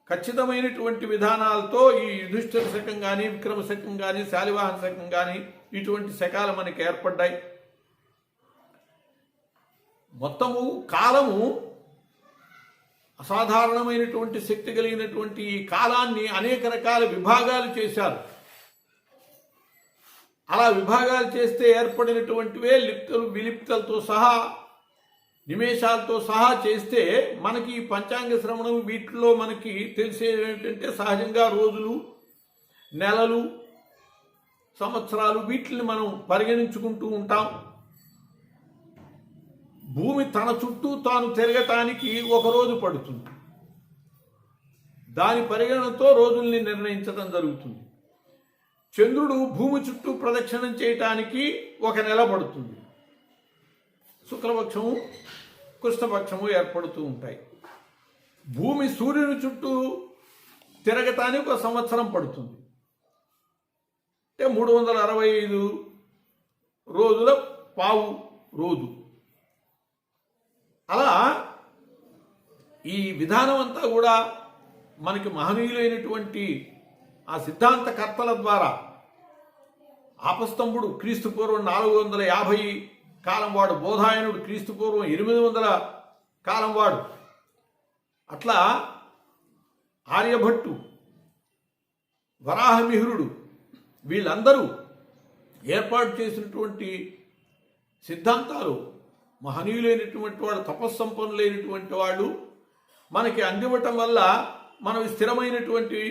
ఖచ్చితమైనటువంటి విధానాలతో ఈ యుధిష్ఠిర శకం కానీ, విక్రమ శకం కానీ, శాలివాహన శకం కానీ ఇటువంటి శకాలు మనకి ఏర్పడ్డాయి. మొత్తము కాలము అసాధారణమైనటువంటి శక్తి కలిగినటువంటి ఈ కాలాన్ని అనేక రకాల విభాగాలు చేశారు. అలా విభాగాలు చేస్తే ఏర్పడినటువంటివే లిప్తలు, విలిప్తలతో సహా, నిమేషాలతో సహా చేస్తే మనకి పంచాంగ శ్రవణం వీటిలో మనకి తెలిసేది ఏంటంటే సహజంగా రోజులు, నెలలు, సంవత్సరాలు వీటిని మనం పరిగణించుకుంటూ ఉంటాం. భూమి తన చుట్టూ తాను తిరగటానికి ఒక రోజు పడుతుంది. దాని పరిగణనతో రోజుల్ని నిర్ణయించడం జరుగుతుంది. చంద్రుడు భూమి చుట్టూ ప్రదక్షిణం చేయటానికి 1 నెల పడుతుంది. శుక్లపక్షము, కృష్ణపక్షము ఏర్పడుతూ ఉంటాయి. భూమి సూర్యుని చుట్టూ తిరగటానికి 1 సంవత్సరం పడుతుంది. అంటే 365 రోజుల పావు రోజు. అలా ఈ విధానం అంతా కూడా మనకి మహనీయులైనటువంటి ఆ సిద్ధాంతకర్తల ద్వారా ఆపస్తంభుడు క్రీస్తుపూర్వం 450 కాలం వాడు, బోధాయనుడు క్రీస్తుపూర్వం 800 కాలం వాడు, అట్లా ఆర్యభట్టు వరాహమిహిరుడు వీళ్ళందరూ ఏర్పాటు చేసినటువంటి సిద్ధాంతాలు మహనీయులైనటువంటి వాళ్ళు, తపస్సంపన్నులైనటువంటి వాళ్ళు మనకి అందివ్వటం వల్ల మనం స్థిరమైనటువంటి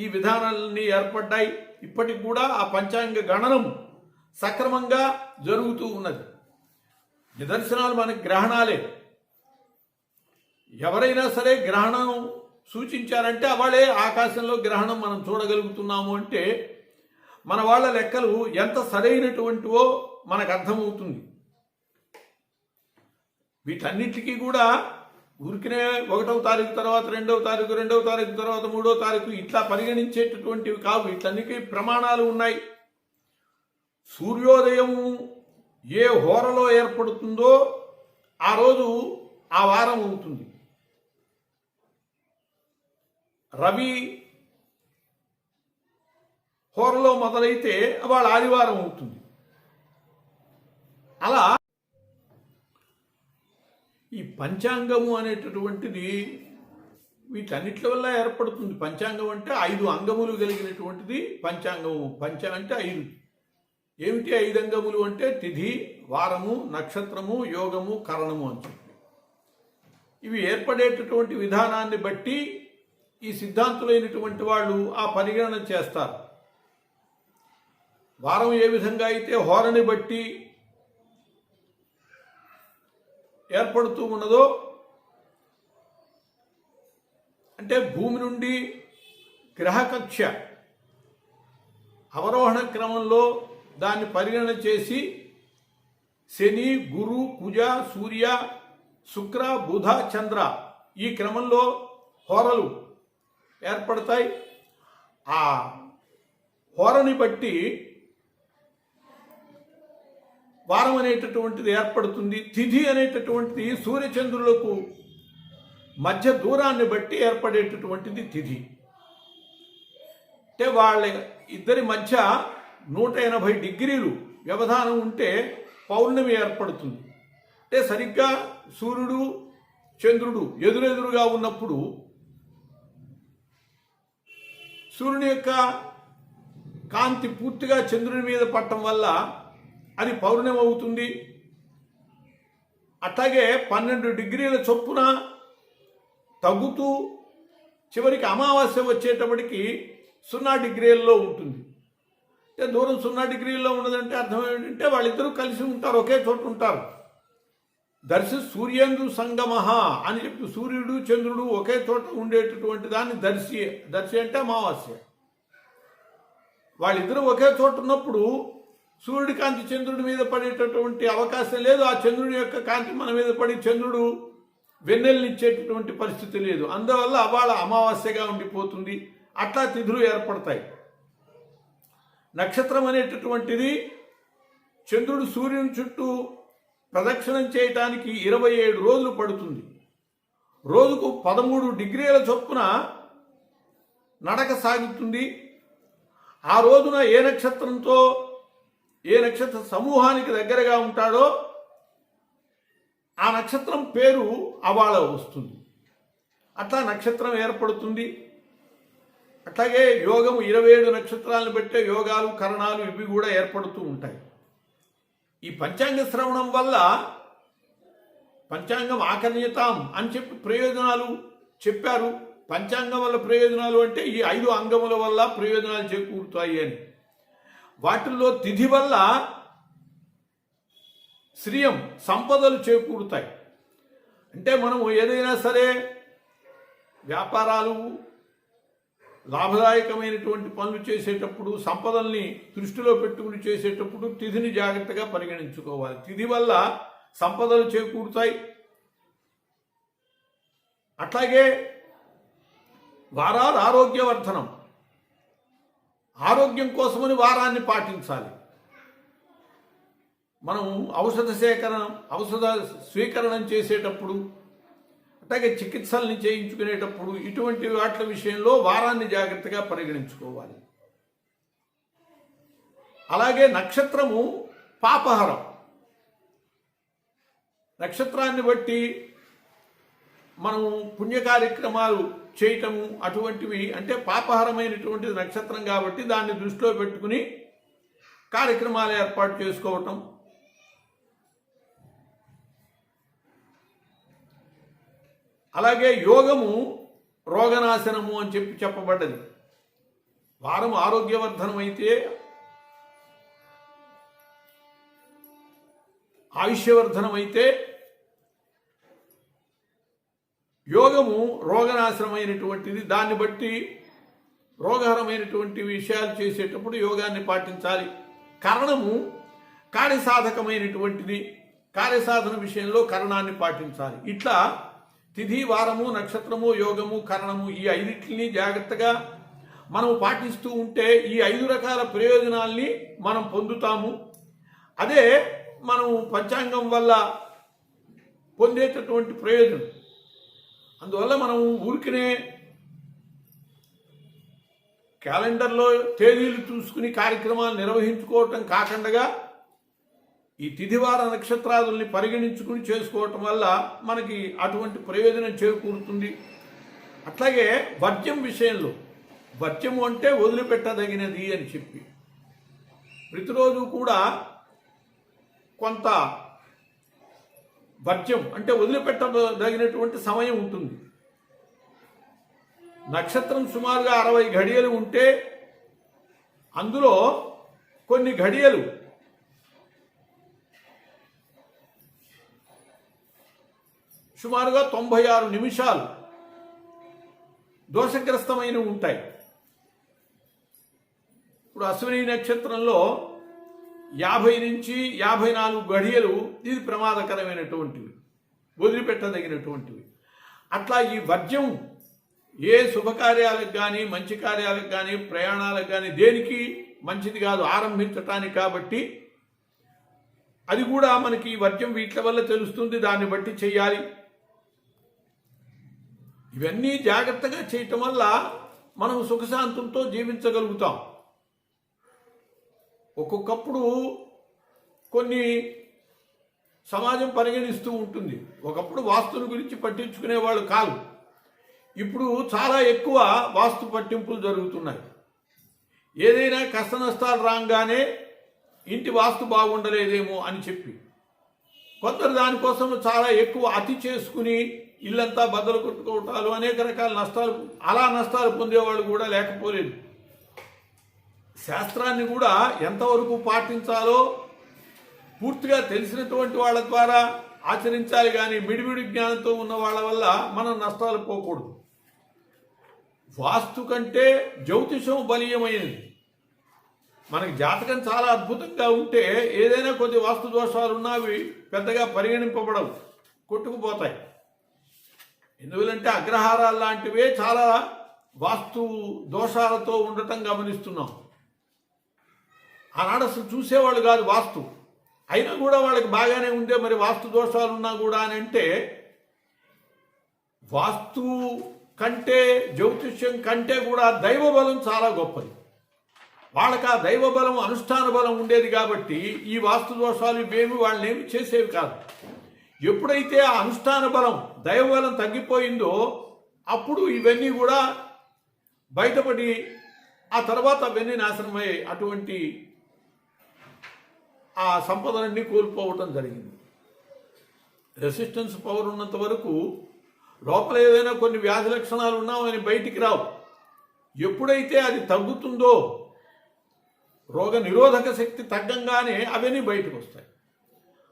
ఈ విధానాలన్నీ ఏర్పడ్డాయి. ఇప్పటికి కూడా ఆ పంచాంగ గణనం సక్రమంగా జరుగుతూ ఉన్నది. నిదర్శనాలు మనకి గ్రహణాలే. ఎవరైనా సరే గ్రహణం సూచించారంటే అవళే ఆకాశంలో గ్రహణం మనం చూడగలుగుతున్నాము అంటే మన వాళ్ళ లెక్కలు ఎంత సరైనటువంటివో మనకు అర్థమవుతుంది. వీటన్నిటికీ కూడా ఊరికినే 1వ తారీఖు తర్వాత 2వ తారీఖు, 2వ తారీఖు తర్వాత 3వ తారీఖు ఇట్లా పరిగణించేటటువంటివి కావు. వీటన్నిటికీ ప్రమాణాలు ఉన్నాయి. సూర్యోదయం ఏ హోరలో ఏర్పడుతుందో ఆ రోజు ఆ వారం అవుతుంది. రవి హోరలో మొదలైతే వాళ్ళ ఆదివారం అవుతుంది. అలా ఈ పంచాంగము అనేటటువంటిది వీటన్నిటి వల్ల ఏర్పడుతుంది. పంచాంగం అంటే 5 అంగములు కలిగినటువంటిది పంచాంగము. అంటే 5. ఏమిటి 5 అంగములు అంటే తిథి, వారము, నక్షత్రము, యోగము, కరణము అని చెప్పి ఇవి ఏర్పడేటటువంటి విధానాన్ని బట్టి ఈ సిద్ధాంతులైనటువంటి వాళ్ళు ఆ పరిగణన చేస్తారు. వారం ఏ విధంగా అయితే హోరని బట్టి ఏర్పడుతూ ఉన్నదో, అంటే భూమి నుండి గ్రహకక్ష అవరోహణ క్రమంలో దాన్ని పరిగణన చేసి శని, గురు, కుజ, సూర్య, శుక్ర, బుధ, చంద్ర ఈ క్రమంలో హోరలు ఏర్పడతాయి. ఆ హోరని బట్టి వారం అనేటటువంటిది ఏర్పడుతుంది. తిథి అనేటటువంటిది సూర్యచంద్రులకు మధ్య దూరాన్ని బట్టి ఏర్పడేటటువంటిది తిథి. అంటే వాళ్ళ ఇద్దరి మధ్య 180 డిగ్రీలు వ్యవధానం ఉంటే పౌర్ణమి ఏర్పడుతుంది. అంటే సరిగ్గా సూర్యుడు చంద్రుడు ఎదురెదురుగా ఉన్నప్పుడు సూర్యుని యొక్క కాంతి పూర్తిగా చంద్రుని మీద పడటం వల్ల అది పౌర్ణమి అవుతుంది. అట్లాగే 12 డిగ్రీల చొప్పున తగ్గుతూ చివరికి అమావాస్య వచ్చేటప్పటికి 0 డిగ్రీల్లో ఉంటుంది. అంటే దూరం 0 డిగ్రీల్లో ఉన్నదంటే అర్థం ఏంటంటే వాళ్ళిద్దరూ కలిసి ఉంటారు, ఒకే చోట ఉంటారు. దర్శి సూర్యేంద్రు సంగమః అని చెప్పి సూర్యుడు చంద్రుడు ఒకే చోట ఉండేటటువంటి దాన్ని దర్శి అంటే అమావాస్య. వాళ్ళిద్దరూ ఒకే చోట ఉన్నప్పుడు సూర్యుడి కాంతి చంద్రుడి మీద పడేటటువంటి అవకాశం లేదు. ఆ చంద్రుడి యొక్క కాంతి మన మీద పడి చంద్రుడు వెన్నెల్నిచ్చేటటువంటి పరిస్థితి లేదు. అందువల్ల అవాళ అమావాస్యగా ఉండిపోతుంది. అట్లా తిథులు ఏర్పడతాయి. నక్షత్రం అనేటటువంటిది చంద్రుడు సూర్యుని చుట్టూ ప్రదక్షిణం చేయటానికి 27 రోజులు పడుతుంది. రోజుకు 13 డిగ్రీల చొప్పున నడక సాగుతుంది. ఆ రోజున ఏ నక్షత్ర సమూహానికి దగ్గరగా ఉంటాడో ఆ నక్షత్రం పేరు అవాళ వస్తుంది. అట్లా నక్షత్రం ఏర్పడుతుంది. అట్లాగే యోగము 27 నక్షత్రాలను బట్టే యోగాలు, కరణాలు ఇవి కూడా ఏర్పడుతూ ఉంటాయి. ఈ పంచాంగ శ్రవణం వల్ల పంచాంగం ఆకర్ణ్యతాం అని చెప్పి ప్రయోజనాలు చెప్పారు. పంచాంగం వల్ల ప్రయోజనాలు అంటే ఈ 5 అంగముల వల్ల ప్రయోజనాలు చేకూరుతాయి అని. వాటిల్లో తిథి వల్ల శ్రియం సంపదలు చేకూరుతాయి. అంటే మనం ఏదైనా సరే వ్యాపారాలు లాభదాయకమైనటువంటి పనులు చేసేటప్పుడు సంపదల్ని దృష్టిలో పెట్టుకుని చేసేటప్పుడు తిథిని జాగ్రత్తగా పరిగణించుకోవాలి. తిథి వల్ల సంపదలు చేకూరుతాయి. అట్లాగే వారాలు ఆరోగ్యవర్ధనం, ఆరోగ్యం కోసమని వారాన్ని పాటించాలి. మనం ఔషధ స్వీకరణం చేసేటప్పుడు అట్లాగే చికిత్సల్ని చేయించుకునేటప్పుడు ఇటువంటి వాటి విషయంలో వారాన్ని జాగ్రత్తగా పరిగణించుకోవాలి. అలాగే నక్షత్రము పాపహరం. నక్షత్రాన్ని బట్టి మనము పుణ్య కార్యక్రమాలు చేయటము అటువంటివి, అంటే పాపహరమైనటువంటి నక్షత్రం కాబట్టి దాన్ని దృష్టిలో పెట్టుకుని కార్యక్రమాలు ఏర్పాటు చేసుకోవటం. అలాగే యోగము రోగనాశనము అని చెప్పబడ్డది. వారం ఆరోగ్యవర్ధనమైతే ఆయుష్యవర్ధనమైతే యోగము రోగనాశనమైనటువంటిది. దాన్ని బట్టి రోగహరమైనటువంటి విషయాలు చేసేటప్పుడు యోగాన్ని పాటించాలి. కరణము కార్యసాధకమైనటువంటిది, కార్యసాధన విషయంలో కరణాన్ని పాటించాలి. ఇట్లా తిథి, వారము, నక్షత్రము, యోగము, కరణము ఈ ఐదింటిని జాగ్రత్తగా మనం పాటిస్తూ ఉంటే ఈ 5 రకాల ప్రయోజనాల్ని మనం పొందుతాము. అదే మనం పంచాంగం వల్ల పొందేటటువంటి ప్రయోజనం. అందువల్ల మనం ఊరికనే క్యాలెండర్లో తేదీలు చూసుకుని కార్యక్రమాలు నిర్వహించుకోవటం కాకుండా ఈ తిథివార నక్షత్రాదుల్ని పరిగణించుకుని చేసుకోవటం వల్ల మనకి అటువంటి ప్రయోజనం చేకూరుతుంది. అట్లాగే వర్జ్యం విషయంలో, వర్జ్యము అంటే వదిలిపెట్టదగినది అని చెప్పి ప్రతిరోజు కూడా కొంత వర్జ్యం అంటే వదిలిపెట్టదగినటువంటి సమయం ఉంటుంది. నక్షత్రం సుమారుగా 60 ఘడియలు ఉంటే అందులో కొన్ని ఘడియలు సుమారుగా 96 నిమిషాలు దోషగ్రస్తమైనవి ఉంటాయి. ఇప్పుడు అశ్విని నక్షత్రంలో 50 నుంచి 54 ఘడియలు ఇది ప్రమాదకరమైనటువంటివి, వదిలిపెట్టదగినటువంటివి. అట్లా ఈ వర్జ్యం ఏ శుభకార్యాలకు కానీ, మంచి కార్యాలకు కానీ, ప్రయాణాలకు కానీ దేనికి మంచిది కాదు ఆరంభించటానికి. కాబట్టి అది కూడా మనకి వర్జ్యం వీటి వల్ల తెలుస్తుంది, దాన్ని బట్టి చేయాలి. ఇవన్నీ జాగ్రత్తగా చేయటం వల్ల మనం సుఖశాంతంతో జీవించగలుగుతాం. ఒక్కొక్కప్పుడు కొన్ని సమాజం పరిగణిస్తూ ఉంటుంది. ఒకప్పుడు వాస్తుల గురించి పట్టించుకునేవాళ్ళు కాదు. ఇప్పుడు చాలా ఎక్కువ వాస్తు పట్టింపులు జరుగుతున్నాయి. ఏదైనా కష్ట నష్టాలు రాగానే ఇంటి వాస్తు బాగుండలేదేమో అని చెప్పి కొందరు దానికోసం చాలా ఎక్కువ అతి చేసుకుని ఇల్లంతా బద్దలు కొట్టుకోవటాలు, అనేక రకాల నష్టాలు, అలా నష్టాలు పొందేవాళ్ళు కూడా లేకపోలేదు. శాస్త్రాన్ని కూడా ఎంతవరకు పాటించాలో పూర్తిగా తెలిసినటువంటి వాళ్ళ ద్వారా ఆచరించాలి, కానీ మిడిమిడి జ్ఞానంతో ఉన్న వాళ్ళ వల్ల మనం నష్టాలు పోకూడదు. వాస్తు కంటే జ్యోతిషం బలీయమైనది. మనకి జాతకం చాలా అద్భుతంగా ఉంటే ఏదైనా కొద్ది వాస్తు దోషాలు ఉన్నవి పెద్దగా పరిగణింపబడవు, కొట్టుకుపోతాయి. ఎందువల్లంటే అగ్రహారాలు లాంటివే చాలా వాస్తు దోషాలతో ఉండటం గమనిస్తున్నాం. ఆనాడు అసలు చూసేవాళ్ళు కాదు వాస్తు, అయినా కూడా వాళ్ళకి బాగానే ఉంటే మరి వాస్తు దోషాలు ఉన్నా కూడా అని అంటే, వాస్తు కంటే జ్యోతిష్యం కంటే కూడా దైవబలం చాలా గొప్పది. వాళ్ళకి ఆ దైవబలం, అనుష్ఠాన బలం ఉండేది కాబట్టి ఈ వాస్తు దోషాలు ఇవేమి వాళ్ళని ఏమి చేసేవి కాదు. ఎప్పుడైతే ఆ అనుష్ఠాన బలం, దైవబలం తగ్గిపోయిందో అప్పుడు ఇవన్నీ కూడా బయటపడి ఆ తర్వాత అవన్నీ నాశనమయ్యాయి. అటువంటి ఆ సంపదలన్నీ కోల్పోవటం జరిగింది. రెసిస్టెన్స్ పవర్ ఉన్నంత వరకు లోపల ఏదైనా కొన్ని వ్యాధి లక్షణాలు ఉన్నామని బయటికి రావు. ఎప్పుడైతే అది తగ్గుతుందో, రోగ నిరోధక శక్తి తగ్గంగానే అవన్నీ బయటకు వస్తాయి.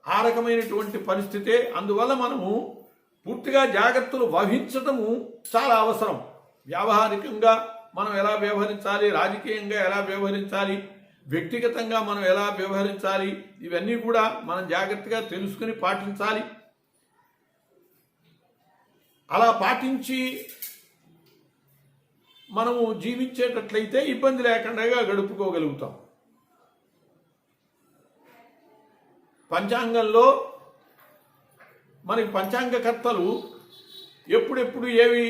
ఆ రకమైనటువంటి పరిస్థితే. అందువల్ల మనము పూర్తిగా జాగ్రత్తలు వహించటము చాలా అవసరం. వ్యావహారికంగా మనం ఎలా వ్యవహరించాలి, రాజకీయంగా ఎలా వ్యవహరించాలి, వ్యక్తిగతంగా మనం ఎలా వ్యవహరించాలి, ఇవన్నీ కూడా మనం జాగ్రత్తగా తెలుసుకుని పాటించాలి. అలా పాటించి మనము జీవించేటట్లయితే ఇబ్బంది లేకుండా గడుపుకోగలుగుతాం. పంచాంగంలో మనకి పంచాంగకర్తలు ఎప్పుడెప్పుడు ఏవి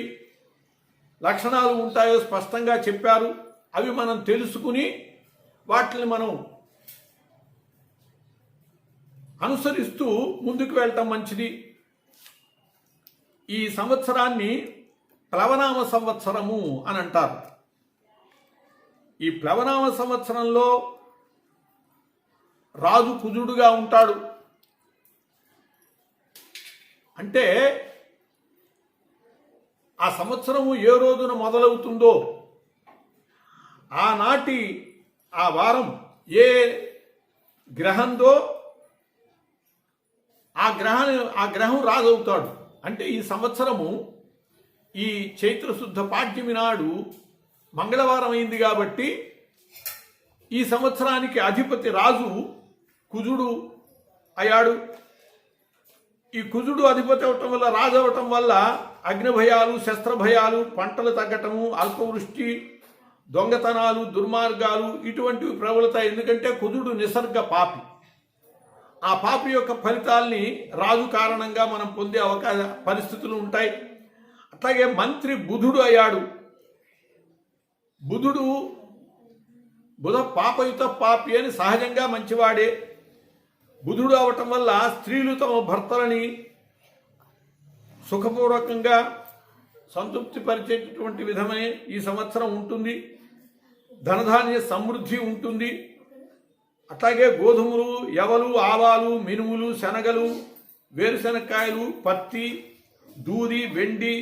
లక్షణాలు ఉంటాయో స్పష్టంగా చెప్పారు. అవి మనం తెలుసుకుని వాటిని మనం అనుసరిస్తూ ముందుకు వెళ్ళటం మంచిది. ఈ సంవత్సరాన్ని ప్లవనామ సంవత్సరము అని అంటారు. ఈ ప్లవనామ సంవత్సరంలో రాజు కుజుడుగా ఉంటాడు. అంటే ఆ సంవత్సరము ఏ రోజున మొదలవుతుందో ఆనాటి ఆ వారం ఏ గ్రహందో ఆ గ్రహం రాజు అవుతాడు. అంటే ఈ సంవత్సరము ఈ చైత్రశుద్ధ పాడ్యమి నాడు మంగళవారం అయింది కాబట్టి ఈ సంవత్సరానికి అధిపతి రాజు కుజుడు అయ్యాడు. ఈ కుజుడు అధిపతి అవటం వల్ల, రాజు అవటం వల్ల అగ్నిభయాలు, శస్త్రభయాలు, పంటలు తగ్గటము, అల్పవృష్టి, దొంగతనాలు, దుర్మార్గాలు ఇటువంటివి ప్రబలుతాయి. ఎందుకంటే కుజుడు నిసర్గ పాపి. ఆ పాపి యొక్క ఫలితాల్ని రాజు కారణంగా మనం పొందే పరిస్థితులు ఉంటాయి. అట్లాగే మంత్రి బుధుడు అయ్యాడు. బుధ పాపయుత పాపి అని సహజంగా మంచివాడే. బుధుడు అవటం వల్ల స్త్రీలు తమ భర్తలని సుఖపూర్వకంగా సంతృప్తి పరిచేటటువంటి విధమే ఈ సంవత్సరం ఉంటుంది. ధనధాన్య సమృద్ధి ఉంటుంది. అట్లాగే గోధుమలు, యవలు, ఆవాలు, మినుములు, శనగలు, వేరుశనక్కాయలు, పత్తి, దూది, వెండి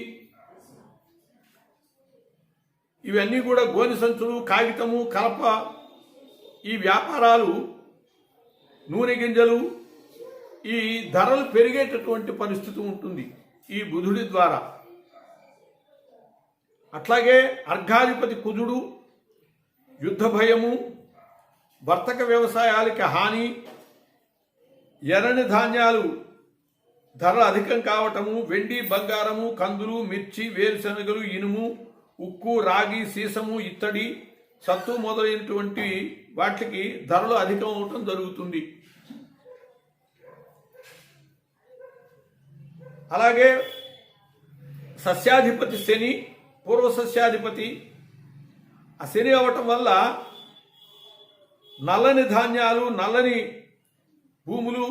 ఇవన్నీ కూడా, గోని సంచులు, కాగితము, కలప ఈ వ్యాపారాలు, నూనె గింజలు ఈ ధరలు పెరిగేటటువంటి పరిస్థితి ఉంటుంది ఈ బుధుడి ద్వారా. అట్లాగే అర్ఘాధిపతి కుజుడు యుద్ధ భయము, వర్తక వ్యవసాయాలకి హాని, ఎర్రని ధాన్యాలు ధరలు అధికం కావటము, వెండి, బంగారము, కందులు, మిర్చి, వేరుశనగలు, ఇనుము, ఉక్కు, రాగి, సీసము, ఇత్తడి, సత్తు మొదలైనటువంటి వాటికి ధరలు అధికం అవటం జరుగుతుంది. అలాగే సస్యాధిపతి శని, పూర్వ సస్యాధిపతి ఆ శని అవటం వల్ల నల్లని ధాన్యాలు, నల్లని భూములు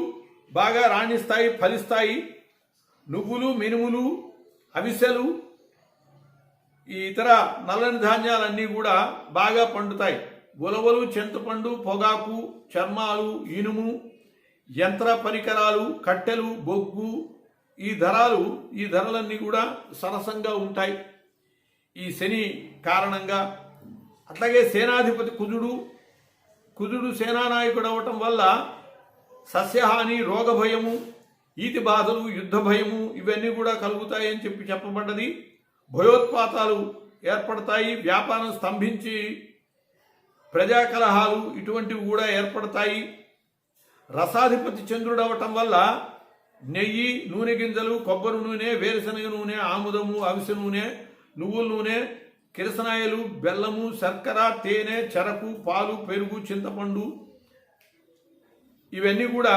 బాగా రాణిస్తాయి, ఫలిస్తాయి. నువ్వులు, మినుములు, అవిసెలు ఈ ఇతర నల్లని ధాన్యాలన్నీ కూడా బాగా పండుతాయి. ఉలవలు, చింతపండు, పొగాకు, చర్మాలు, ఇనుము, యంత్ర పరికరాలు, కట్టెలు, బొగ్గు ఈ ధరలన్నీ కూడా సరసంగా ఉంటాయి ఈ శని కారణంగా. అట్లాగే సేనాధిపతి కుజుడు సేనానాయకుడు అవటం వల్ల సస్యహాని, రోగ భయము, ఈతి బాధలు, యుద్ధ భయము ఇవన్నీ కూడా కలుగుతాయని చెప్పబడ్డది. భయోత్పాతాలు ఏర్పడతాయి. వ్యాపారం స్తంభించి ప్రజా కలహాలు ఇటువంటివి కూడా ఏర్పడతాయి. రసాధిపతి చంద్రుడు అవటం వల్ల నెయ్యి, నూనె గింజలు, కొబ్బరి నూనె, వేరుశనగ నూనె, ఆముదము, అవిసె నూనె, నువ్వుల నూనె, కిరసనాయలు, బెల్లము, శర్కర, తేనె, చెరకు, పాలు, పెరుగు, చింతపండు ఇవన్నీ కూడా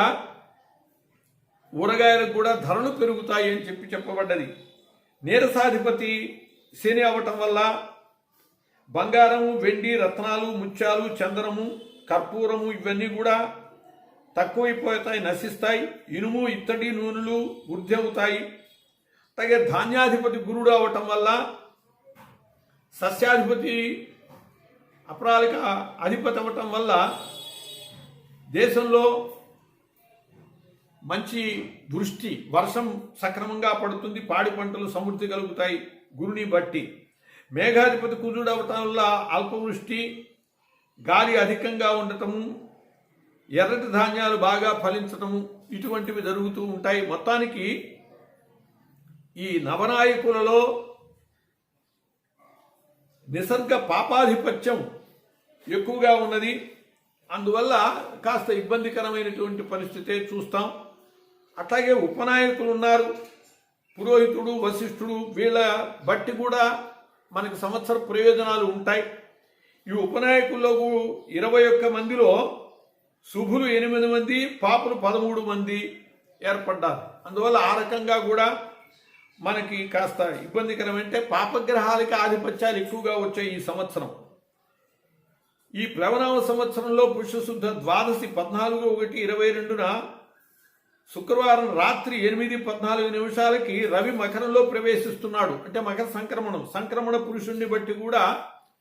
ఊరగాయలకు కూడా ధరలు పెరుగుతాయి అని చెప్పబడ్డది. నీరసాధిపతి శని అవటం వల్ల బంగారము, వెండి, రత్నాలు, ముత్యాలు, చందనము, కర్పూరము ఇవన్నీ కూడా తక్కువైపోతాయి, నశిస్తాయి. ఇనుము, ఇత్తడి, నూనెలు వృద్ధి అవుతాయి. అలాగే ధాన్యాధిపతి గురుడు అవటం వల్ల సస్యాధిపతి అపరాలిక అధిపతి అవ్వటం వల్ల దేశంలో మంచి వృష్టి, వర్షం సక్రమంగా పడుతుంది. పాడి పంటలు సమృద్ధి కలుగుతాయి గురుని బట్టి. మేఘాధిపతి కుజుడు అవటం వల్ల అల్పవృష్టి, గాలి అధికంగా ఉండటము, ఎర్రటి ధాన్యాలు బాగా ఫలించటము ఇటువంటివి జరుగుతూ ఉంటాయి. మొత్తానికి ఈ నవనాయకులలో నిసర్గ పాపాధిపత్యం ఎక్కువగా ఉన్నది. అందువల్ల కాస్త ఇబ్బందికరమైనటువంటి పరిస్థితే చూస్తాం. అట్లాగే ఉపనాయకులు ఉన్నారు, పురోహితుడు, వశిష్ఠుడు వీళ్ళ బట్టి కూడా మనకి సంవత్సర ప్రయోజనాలు ఉంటాయి. ఈ ఉపనాయకుల్లో 21 మందిలో శుభులు 8 మంది, పాపులు 13 మంది ఏర్పడ్డారు. అందువల్ల ఆ రకంగా కూడా మనకి కాస్త ఇబ్బందికరమంటే పాపగ్రహాలకి ఆధిపత్యాలు ఎక్కువగా వచ్చాయి ఈ సంవత్సరం. ఈ ప్లవనామ సంవత్సరంలో పుష్యశుద్ధ ద్వాదశి 14/1/22 శుక్రవారం రాత్రి 8:14 రవి మకరంలో ప్రవేశిస్తున్నాడు. అంటే మకర సంక్రమణ పురుషుణ్ణి బట్టి కూడా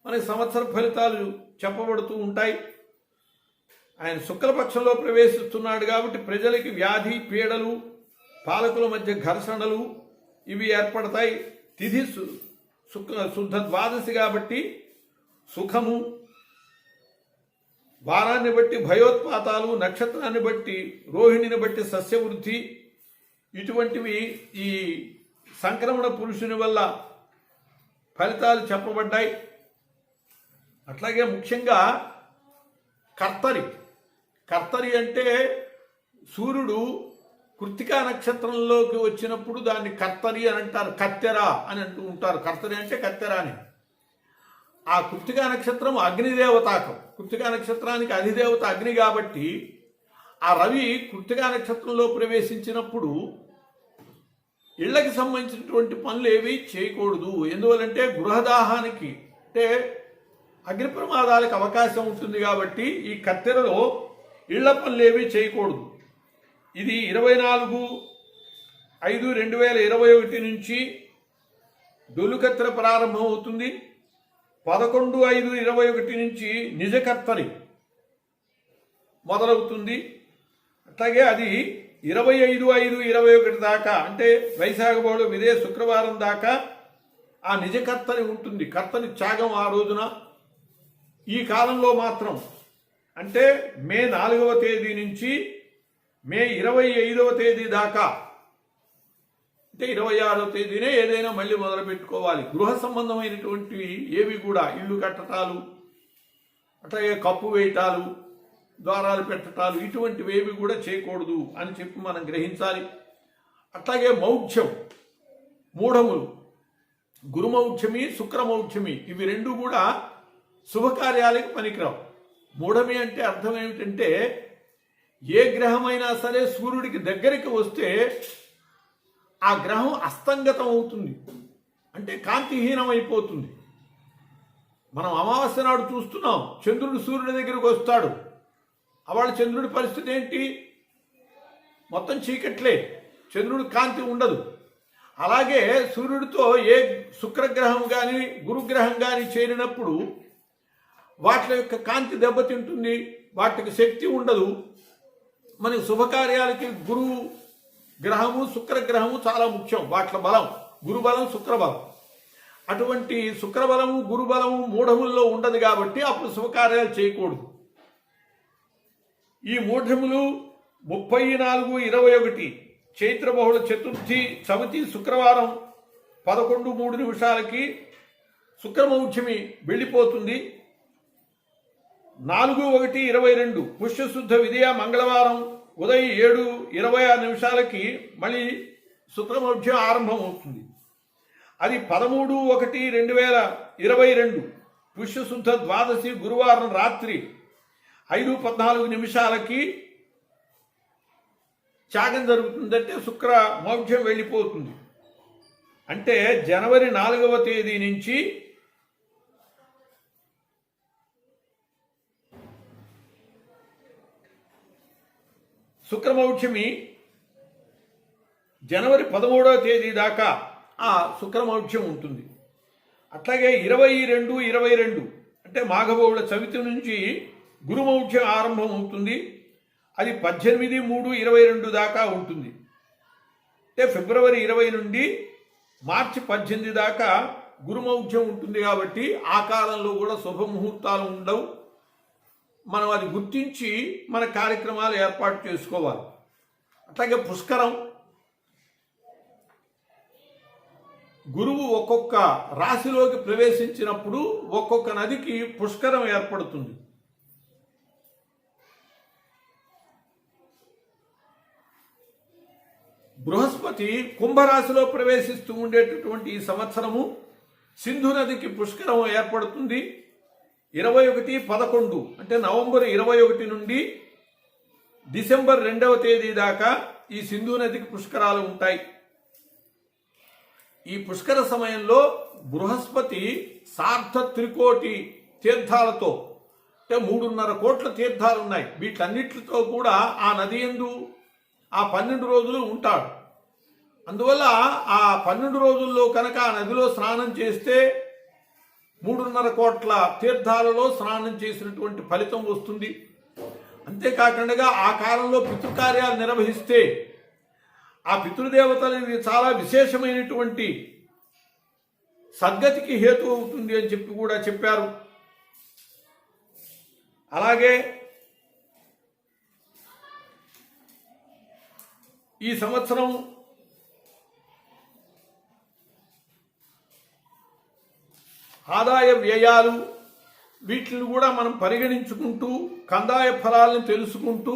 మనకి సంవత్సర ఫలితాలు చెప్పబడుతూ ఉంటాయి. ఆయన శుక్లపక్షంలో ప్రవేశిస్తున్నాడు కాబట్టి ప్రజలకి వ్యాధి పీడలు, పాలకుల మధ్య ఘర్షణలు ఇవి ఏర్పడతాయి. తిథి శుద్ధ ద్వాదశి కాబట్టి సుఖము, వారాన్ని బట్టి భయోత్పాతాలు, నక్షత్రాన్ని బట్టి రోహిణిని బట్టి సస్యవృద్ధి, ఇటువంటివి ఈ సంక్రమణ పురుషుని వల్ల ఫలితాలు చెప్పబడ్డాయి. అట్లాగే ముఖ్యంగా కర్తరి అంటే సూర్యుడు కృత్తికా నక్షత్రంలోకి వచ్చినప్పుడు దాన్ని కర్తరి అని అంటారు, కత్తెర అని అంటూ ఉంటారు. కర్తరి అంటే కత్తెర అని. ఆ కృత్తికా నక్షత్రం అగ్నిదేవతాకం. కృత్తికా నక్షత్రానికి అధిదేవత అగ్ని కాబట్టి ఆ రవి కృత్తికా నక్షత్రంలో ప్రవేశించినప్పుడు ఇళ్లకి సంబంధించినటువంటి పనులు ఏవి చేయకూడదు. ఎందువల్లంటే గృహదాహానికి అంటే అగ్ని ప్రమాదాలకు అవకాశం ఉంటుంది కాబట్టి ఈ కత్తెరలో ఇళ్ల పనులు ఏవి చేయకూడదు. ఇది 24/5/2021 నుంచి డొల్లు కత్తెర ప్రారంభం అవుతుంది. 11/5/21 నుంచి నిజ కత్తరి మొదలవుతుంది. అట్లాగే అది 25/5/21 దాకా అంటే వైశాఖ బహుళ ఇదే శుక్రవారం దాకా ఆ నిజ కర్తని ఉంటుంది. కర్తని త్యాగం ఆ రోజున. ఈ కాలంలో మాత్రం అంటే మే 4వ తేదీ నుంచి మే 25వ తేదీ దాకా అంటే 26వ తేదీనే ఏదైనా మళ్ళీ మొదలు పెట్టుకోవాలి. గృహ సంబంధమైనటువంటివి ఏవి కూడా ఇల్లు కట్టటాలు, అట్లాగే కప్పు వేయటాలు, ద్వారాలు పెట్టటాలు ఇటువంటివి ఏవి కూడా చేయకూడదు అని చెప్పి మనం గ్రహించాలి. అట్లాగే మౌఢ్యం, మూఢములు, గురుమౌఢ్యమి, శుక్రమౌఢ్యమి ఇవి రెండు కూడా శుభకార్యాలకు పనికిరావు. మూఢమి అంటే అర్థం ఏమిటంటే ఏ గ్రహమైనా సరే సూర్యుడికి దగ్గరికి వస్తే ఆ గ్రహం అస్తంగతం అవుతుంది, అంటే కాంతిహీనం అయిపోతుంది. మనం అమావాస్య నాడు చూస్తున్నాం, చంద్రుడు సూర్యుడి దగ్గరికి వస్తాడు, అవాళ చంద్రుడి పరిస్థితి ఏంటి? మొత్తం చీకట్లే, చంద్రుడి కాంతి ఉండదు. అలాగే సూర్యుడితో ఏ శుక్రగ్రహం కానీ గురుగ్రహం కానీ చేరినప్పుడు వాటి యొక్క కాంతి దెబ్బతింటుంది, వాటికి శక్తి ఉండదు. మనకి శుభకార్యాలకి గురువు గ్రహము శుక్రగ్రహము చాలా ముఖ్యం. వాటి బలం గురుబలం శుక్రబలం. అటువంటి శుక్రబలము గురుబలము మూఢముల్లో ఉండదు కాబట్టి అప్పుడు శుభకార్యాలు చేయకూడదు. ఈ మూఢములు 34/21 చైత్ర బహుళ చతుర్థి చవితి శుక్రవారం 11:03 శుక్రమౌఢ్యమి వెళ్ళిపోతుంది. 4/1/22 పుష్యశుద్ధ విధియ మంగళవారం ఉదయం 7:26 మళ్ళీ శుక్రమౌఢ్యం ఆరంభం అవుతుంది. అది 13/1/2022 పుష్యశుద్ధ ద్వాదశి గురువారం రాత్రి 5:14 త్యాగం జరుగుతుందంటే శుక్ర మౌఢ్యం వెళ్ళిపోతుంది. అంటే జనవరి 4వ తేదీ నుంచి శుక్రమౌఢ్యమి జనవరి 13వ తేదీ దాకా ఆ శుక్రమౌఢ్యం ఉంటుంది. అట్లాగే 22/22 అంటే మాఘబహుళ చవితి నుంచి గురుమౌఢ్యం ఆరంభం అవుతుంది. అది 18/3/22 దాకా ఉంటుంది. అంటే ఫిబ్రవరి 20 నుండి మార్చి 18 దాకా గురుమౌఢ్యం ఉంటుంది. కాబట్టి ఆ కాలంలో కూడా శుభముహూర్తాలు ఉండవు. మనం అది గుర్తించి మన కార్యక్రమాలు ఏర్పాటు చేసుకోవాలి. అట్లాగే పుష్కరం, గురువు ఒక్కొక్క రాశిలోకి ప్రవేశించినప్పుడు ఒక్కొక్క నదికి పుష్కరం ఏర్పడుతుంది. బృహస్పతి కుంభరాశిలో ప్రవేశిస్తూ ఉండేటటువంటి ఈ సంవత్సరము సింధు నదికి పుష్కరం ఏర్పడుతుంది. 21/11 అంటే నవంబర్ 21 నుండి డిసెంబర్ 2వ తేదీ దాకా ఈ సింధు నదికి పుష్కరాలు ఉంటాయి. ఈ పుష్కర సమయంలో బృహస్పతి సార్ధ త్రికోటి తీర్థాలతో అంటే 3.5 కోట్ల తీర్థాలు ఉన్నాయి. వీటన్నిటితో కూడా ఆ నది యందు ఆ 12 రోజులు ఉంటాడు. అందువల్ల ఆ 12 రోజుల్లో కనుక ఆ నదిలో స్నానం చేస్తే 3.5 కోట్ల తీర్థాలలో స్నానం చేసినటువంటి ఫలితం వస్తుంది. అంతేకాకుండా ఆ కాలంలో పితృకార్యాలు నిర్వహిస్తే ఆ పితృదేవతలు చాలా విశేషమైనటువంటి సద్గతికి హేతు అవుతుంది అని చెప్పి కూడా చెప్పారు. అలాగే ఈ సంవత్సరం ఆదాయ వ్యయాలు వీటిని కూడా మనం పరిగణించుకుంటూ కందాయ ఫలాలను తెలుసుకుంటూ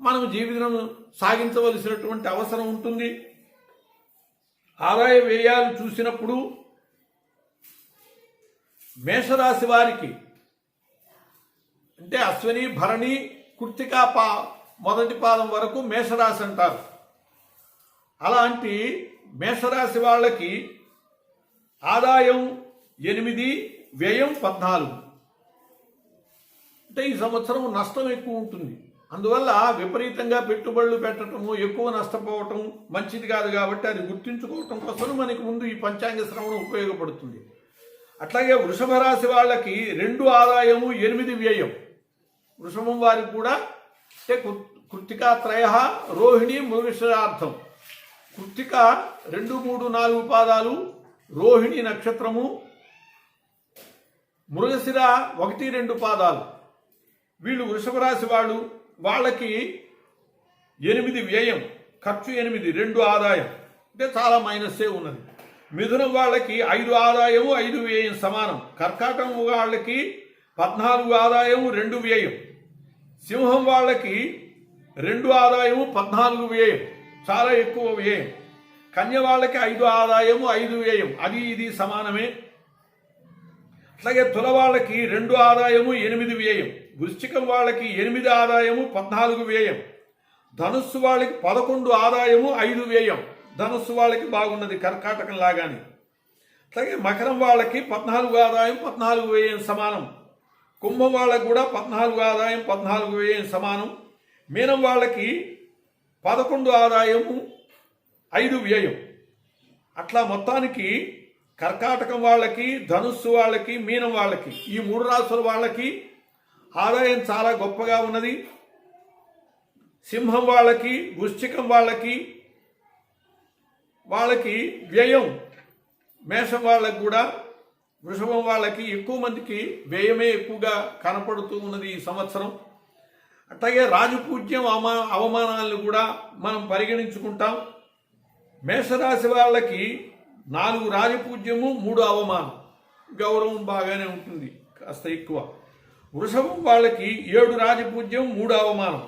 మనం జీవితం సాగించవలసినటువంటి అవసరం ఉంటుంది. ఆదాయ వ్యయాలు చూసినప్పుడు మేషరాశి వారికి అంటే అశ్విని భరణి కృత్తికా మొదటి పాదం వరకు మేషరాశి అంటారు. అలాంటి మేషరాశి వాళ్ళకి ఆదాయం 8, వ్యయం 14. అంటే ఈ సంవత్సరం నష్టం ఎక్కువ ఉంటుంది. అందువల్ల విపరీతంగా పెట్టుబడులు పెట్టడము, ఎక్కువ నష్టపోవటం మంచిది కాదు. కాబట్టి అది గుర్తుంచుకోవటం కోసం మనకి ముందు ఈ పంచాంగ శ్రవణం ఉపయోగపడుతుంది. అట్లాగే వృషభ రాశి వాళ్ళకి 2 ఆదాయము 8 వ్యయం. వృషభం వారికి కూడా అంటే కృత్తికా త్రయ రోహిణి మృగశిరార్థం. కృత్తిక 2, 3, 4 పాదాలు, రోహిణి నక్షత్రము, మృగశిర 1, 2 పాదాలు. వీళ్ళు వృషభ రాశి వాళ్ళకి 8 వ్యయం, ఖర్చు 8, 2 ఆదాయం. అంటే చాలా మైనస్సే ఉన్నది. మిథునం వాళ్ళకి 5 ఆదాయము 5 వ్యయం సమానం. కర్కాటకం వాళ్ళకి 14 ఆదాయము 2 వ్యయం. సింహం వాళ్ళకి 2 ఆదాయము 14 వ్యయం, చాలా ఎక్కువ వ్యయం. కన్య వాళ్ళకి 5 ఆదాయము 5 వ్యయం, అది ఇది సమానమే. అట్లాగే తుల వాళ్ళకి 2 ఆదాయము 8 వ్యయం. వృశ్చికం వాళ్ళకి 8 ఆదాయము 14 వ్యయం. ధనుస్సు వాళ్ళకి 11 ఆదాయము 5 వ్యయం. ధనుస్సు వాళ్ళకి బాగున్నది కర్కాటకం లాగానే. అట్లాగే మకరం వాళ్ళకి 14 ఆదాయం 14 వ్యయం సమానం. కుంభం వాళ్ళకి కూడా 14 ఆదాయం 14 వ్యయం సమానం. మీనం వాళ్ళకి 11 ఆదాయము 5 వ్యయం. అట్లా మొత్తానికి కర్కాటకం వాళ్ళకి, ధనుస్సు వాళ్ళకి, మీనం వాళ్ళకి, ఈ 3 రాసుల వాళ్ళకి ఆదాయం చాలా గొప్పగా ఉన్నది. సింహం వాళ్ళకి, వృశ్చికం వాళ్ళకి వ్యయం, మేషం వాళ్ళకి కూడా, వృషభం వాళ్ళకి ఎక్కువ మందికి వ్యయమే ఎక్కువగా కనపడుతూ ఉన్నది ఈ సంవత్సరం. అట్లాగే రాజపూజ్యం అవమానాలను కూడా మనం పరిగణించుకుంటాం. మేషరాశి వాళ్ళకి 4 రాజపూజ్యము 3 అవమానం, గౌరవం బాగానే ఉంటుంది, కాస్త ఎక్కువ. వృషభం వాళ్ళకి 7 రాజపూజ్యం 3 అవమానం.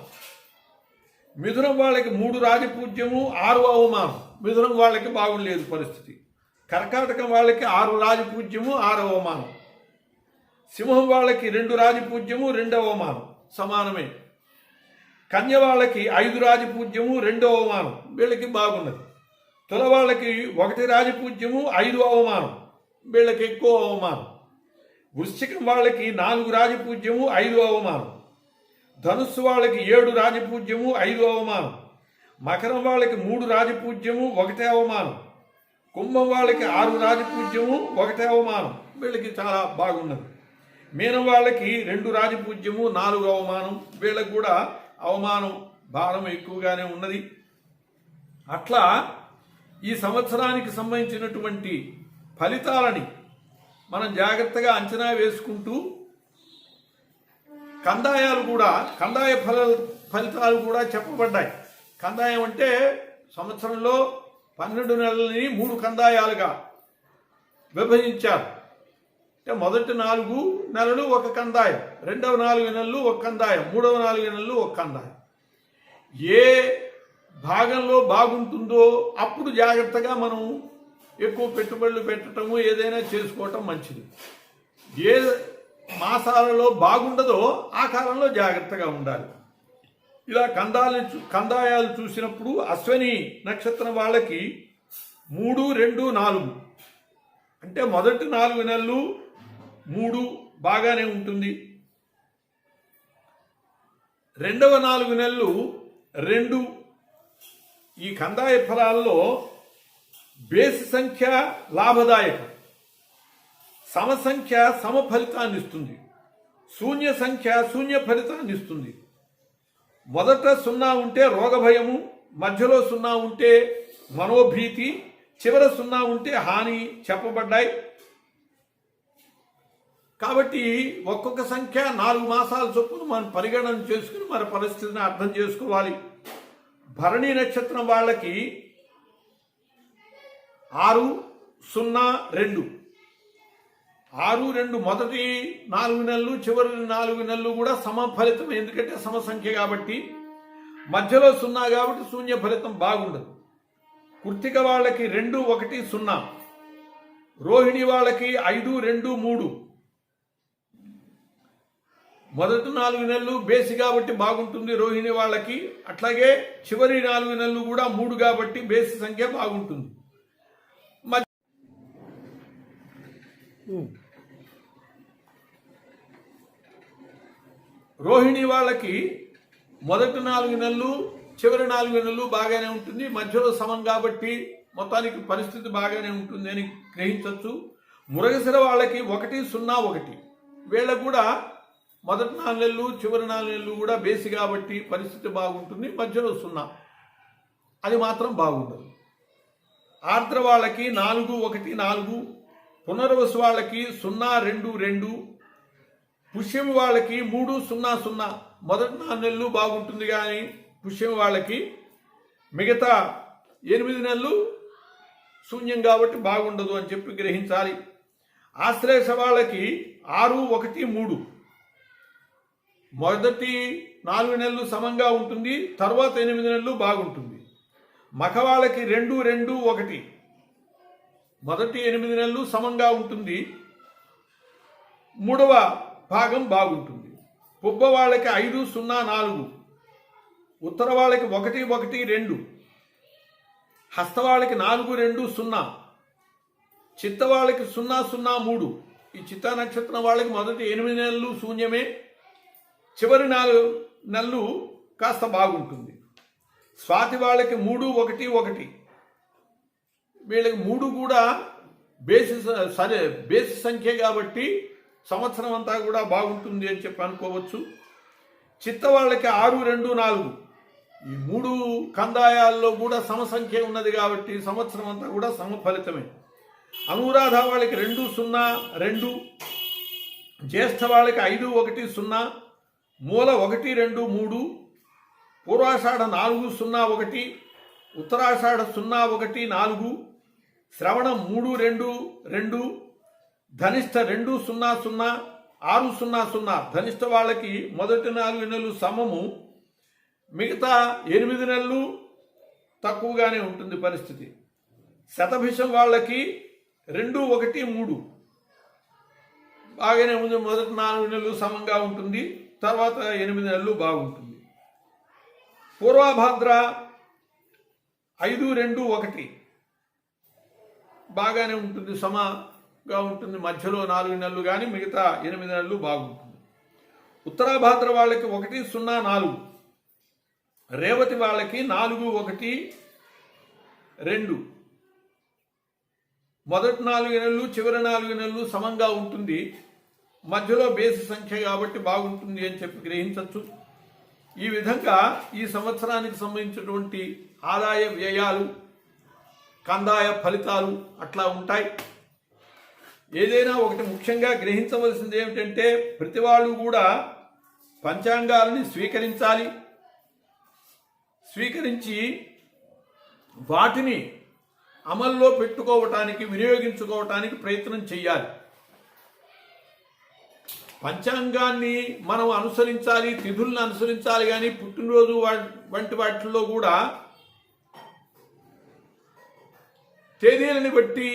మిథునం వాళ్ళకి 3 రాజపూజ్యము 6 అవమానం. మిథునం వాళ్ళకి బాగుండలేదు పరిస్థితి. కర్కాటకం వాళ్ళకి 6 రాజపూజ్యము 6 అవమానం. సింహం వాళ్ళకి 2 రాజపూజ్యము 2 అవమానం, సమానమే. కన్య వాళ్ళకి 5 రాజపూజ్యము 2 అవమానం, వీళ్ళకి బాగున్నది. తుల వాళ్ళకి 1 రాజపూజ్యము 5 అవమానం, వీళ్ళకి ఎక్కువ అవమానం. వృశ్చికం వాళ్ళకి 4 రాజపూజ్యము 5 అవమానం. ధనుస్సు వాళ్ళకి 7 రాజపూజ్యము 5 అవమానం. మకరం వాళ్ళకి 3 రాజపూజ్యము 1 అవమానం. కుంభం వాళ్ళకి 6 రాజపూజ్యము 1 అవమానం, వీళ్ళకి చాలా బాగున్నది. మీనం వాళ్ళకి 2 రాజపూజ్యము 4 అవమానం, వీళ్ళకి కూడా అవమానం భారం ఎక్కువగానే ఉన్నది. అట్లా ఈ సంవత్సరానికి సంబంధించినటువంటి ఫలితాలని మనం జాగ్రత్తగా అంచనా వేసుకుంటూ కందాయ ఫలితాలు కూడా చెప్పబడ్డాయి. కందాయం అంటే సంవత్సరంలో 12 నెలలని 3 కందాయాలుగా విభజించారు. అంటే మొదటి 4 నెలలు ఒక కందాయం, రెండవ 4 నెలలు ఒక కందాయం, మూడవ 4 నెలలు ఒక కందాయం. ఏ భాగంలో బాగుంటుందో అప్పుడు జాగ్రత్తగా మనం ఎక్కువ పెట్టుబడులు పెట్టడము, ఏదైనా చేసుకోవటం మంచిది. ఏ మాసాలలో బాగుండదో ఆ కాలంలో జాగ్రత్తగా ఉండాలి. ఇలా కందాయాలు చూసినప్పుడు అశ్విని నక్షత్రం వాళ్ళకి 3, 2, 4 అంటే మొదటి 4 నెలలు 3 బాగానే ఉంటుంది. రెండవ 4 నెలలు 2, ఈ కందాయ ఫలాల్లో బేసి సంఖ్య లాభదాయకం, సమసంఖ్య సమ ఫలితాన్ని ఇస్తుంది, శూన్య సంఖ్య శూన్య ఫలితాన్ని ఇస్తుంది. మొదట 0 ఉంటే రోగభయము, మధ్యలో 0 ఉంటే మనోభీతి, చివర 0 ఉంటే హాని చెప్పబడ్డాయి. కాబట్టి ఒక్కొక్క సంఖ్య 4 మాసాల చొప్పున మనం పరిగణన చేసుకుని మన పరిస్థితిని అర్థం చేసుకోవాలి. భరణి నక్షత్రం వాళ్ళకి 6, 0, 2 6, 2 మొదటి 4 నెలలు చివరి 4 నెలలు కూడా సమ ఫలితం, ఎందుకంటే సమ సంఖ్య కాబట్టి. మధ్యలో 0 కాబట్టి శూన్య ఫలితం బాగుండదు. కృత్తిక వాళ్ళకి 2, 1, 0, రోహిణి వాళ్ళకి 5, 2, 3 మొదటి 4 నెలలు బేసి కాబట్టి బాగుంటుంది రోహిణి వాళ్ళకి. అట్లాగే చివరి 4 నెలలు కూడా 3 కాబట్టి బేసి సంఖ్య బాగుంటుంది. రోహిణి వాళ్ళకి మొదటి 4 నెలలు చివరి 4 నెలలు బాగానే ఉంటుంది, మధ్యలో సమం కాబట్టి మొత్తానికి పరిస్థితి బాగానే ఉంటుంది అని గ్రహించవచ్చు. మృగశిర వాళ్ళకి 1, 0, 1 వీళ్ళకు కూడా మొదటి 4 నెలలు చివరి 4 నెలలు కూడా బేసి కాబట్టి పరిస్థితి బాగుంటుంది, మధ్యలో 0 అది మాత్రం బాగుండదు. ఆర్ద్ర వాళ్ళకి 4, 1, 4, పునర్వసు వాళ్ళకి 0, 2, 2, పుష్యమి వాళ్ళకి 3, 0, 0 మొదటి 4 నెలలు బాగుంటుంది, కానీ పుష్యమి వాళ్ళకి మిగతా 8 నెలలు శూన్యం కాబట్టి బాగుండదు అని చెప్పి గ్రహించాలి. ఆశ్లేష వాళ్ళకి 6, 1, 3 మొదటి 4 నెలలు సమంగా ఉంటుంది, తర్వాత 8 నెలలు బాగుంటుంది. మఖ వాళ్ళకి 2, 2, 1 మొదటి 8 నెలలు సమంగా ఉంటుంది, మూడవ భాగం బాగుంటుంది. పుబ్బ వాళ్ళకి 5, 0, 4 ఉత్తర వాళ్ళకి 1, 1, 2 హస్త వాళ్ళకి 4, 2, 0 చిత్త వాళ్ళకి 0, 0, 3 ఈ చిత్తా నక్షత్రం వాళ్ళకి మొదటి 8 నెలలు శూన్యమే, చివరి 4 నెలలు కాస్త బాగుంటుంది. స్వాతి వాళ్ళకి 3, 1, 1 వీళ్ళకి 3 కూడా బేసి సంఖ్య కాబట్టి సంవత్సరం అంతా కూడా బాగుంటుంది అని చెప్పి అనుకోవచ్చు. చిత్త వాళ్ళకి 6, 2, 4 ఈ 3 కందాయాల్లో కూడా సమసంఖ్య ఉన్నది కాబట్టి సంవత్సరం అంతా కూడా సమ ఫలితమే. అనురాధ వాళ్ళకి 2, 0, 2 జ్యేష్ఠ వాళ్ళకి 5, 1, 0 మూల 1, 2, 3 పూర్వాషాఢ 4, 0, 1 ఉత్తరాషాఢ 0, 1, 4 శ్రవణం 3, 2, 2 ధనిష్ట 2, 0, 0 6, 0, 0 ధనిష్ట వాళ్ళకి మొదటి 4 నెలలు సమము, మిగతా 8 నెలలు తక్కువగానే ఉంటుంది పరిస్థితి. శతభిషం వాళ్ళకి 2, 1, 3 బాగానే ఉంది, మొదటి 4 నెలలు సమంగా ఉంటుంది, తర్వాత 8 నెలలు బాగుంటుంది. పూర్వభాద్ర 5, 2, 1 బాగానే ఉంటుంది, సమగా ఉంటుంది, మధ్యలో 4 నెలలు కానీ మిగతా 8 నెలలు బాగుంటుంది. ఉత్తరాభాద్ర వాళ్ళకి 1, 0, 4 రేవతి వాళ్ళకి 4, 1, 2 మొదటి 4 నెలలు చివరి 4 నెలలు సమంగా ఉంటుంది, మధ్యలో బేసి సంఖ్య కాబట్టి బాగుంటుంది అని చెప్పి గ్రహించవచ్చు. ఈ విధంగా ఈ సంవత్సరానికి సంబంధించినటువంటి ఆదాయ వ్యయాలు కందాయ ఫలితాలు అట్లా ఉంటాయి. ఏదైనా ఒకటి ముఖ్యంగా గ్రహించవలసింది ఏమిటంటే ప్రతి వాళ్ళు కూడా పంచాంగాలని స్వీకరించి వాటిని అమల్లో పెట్టుకోవటానికి వినియోగించుకోవటానికి ప్రయత్నం చేయాలి. పంచాంగాన్ని మనం అనుసరించాలి, తిథులను అనుసరించాలి, కానీ పుట్టినరోజు వంటి వాటిల్లో కూడా తేదీలని బట్టి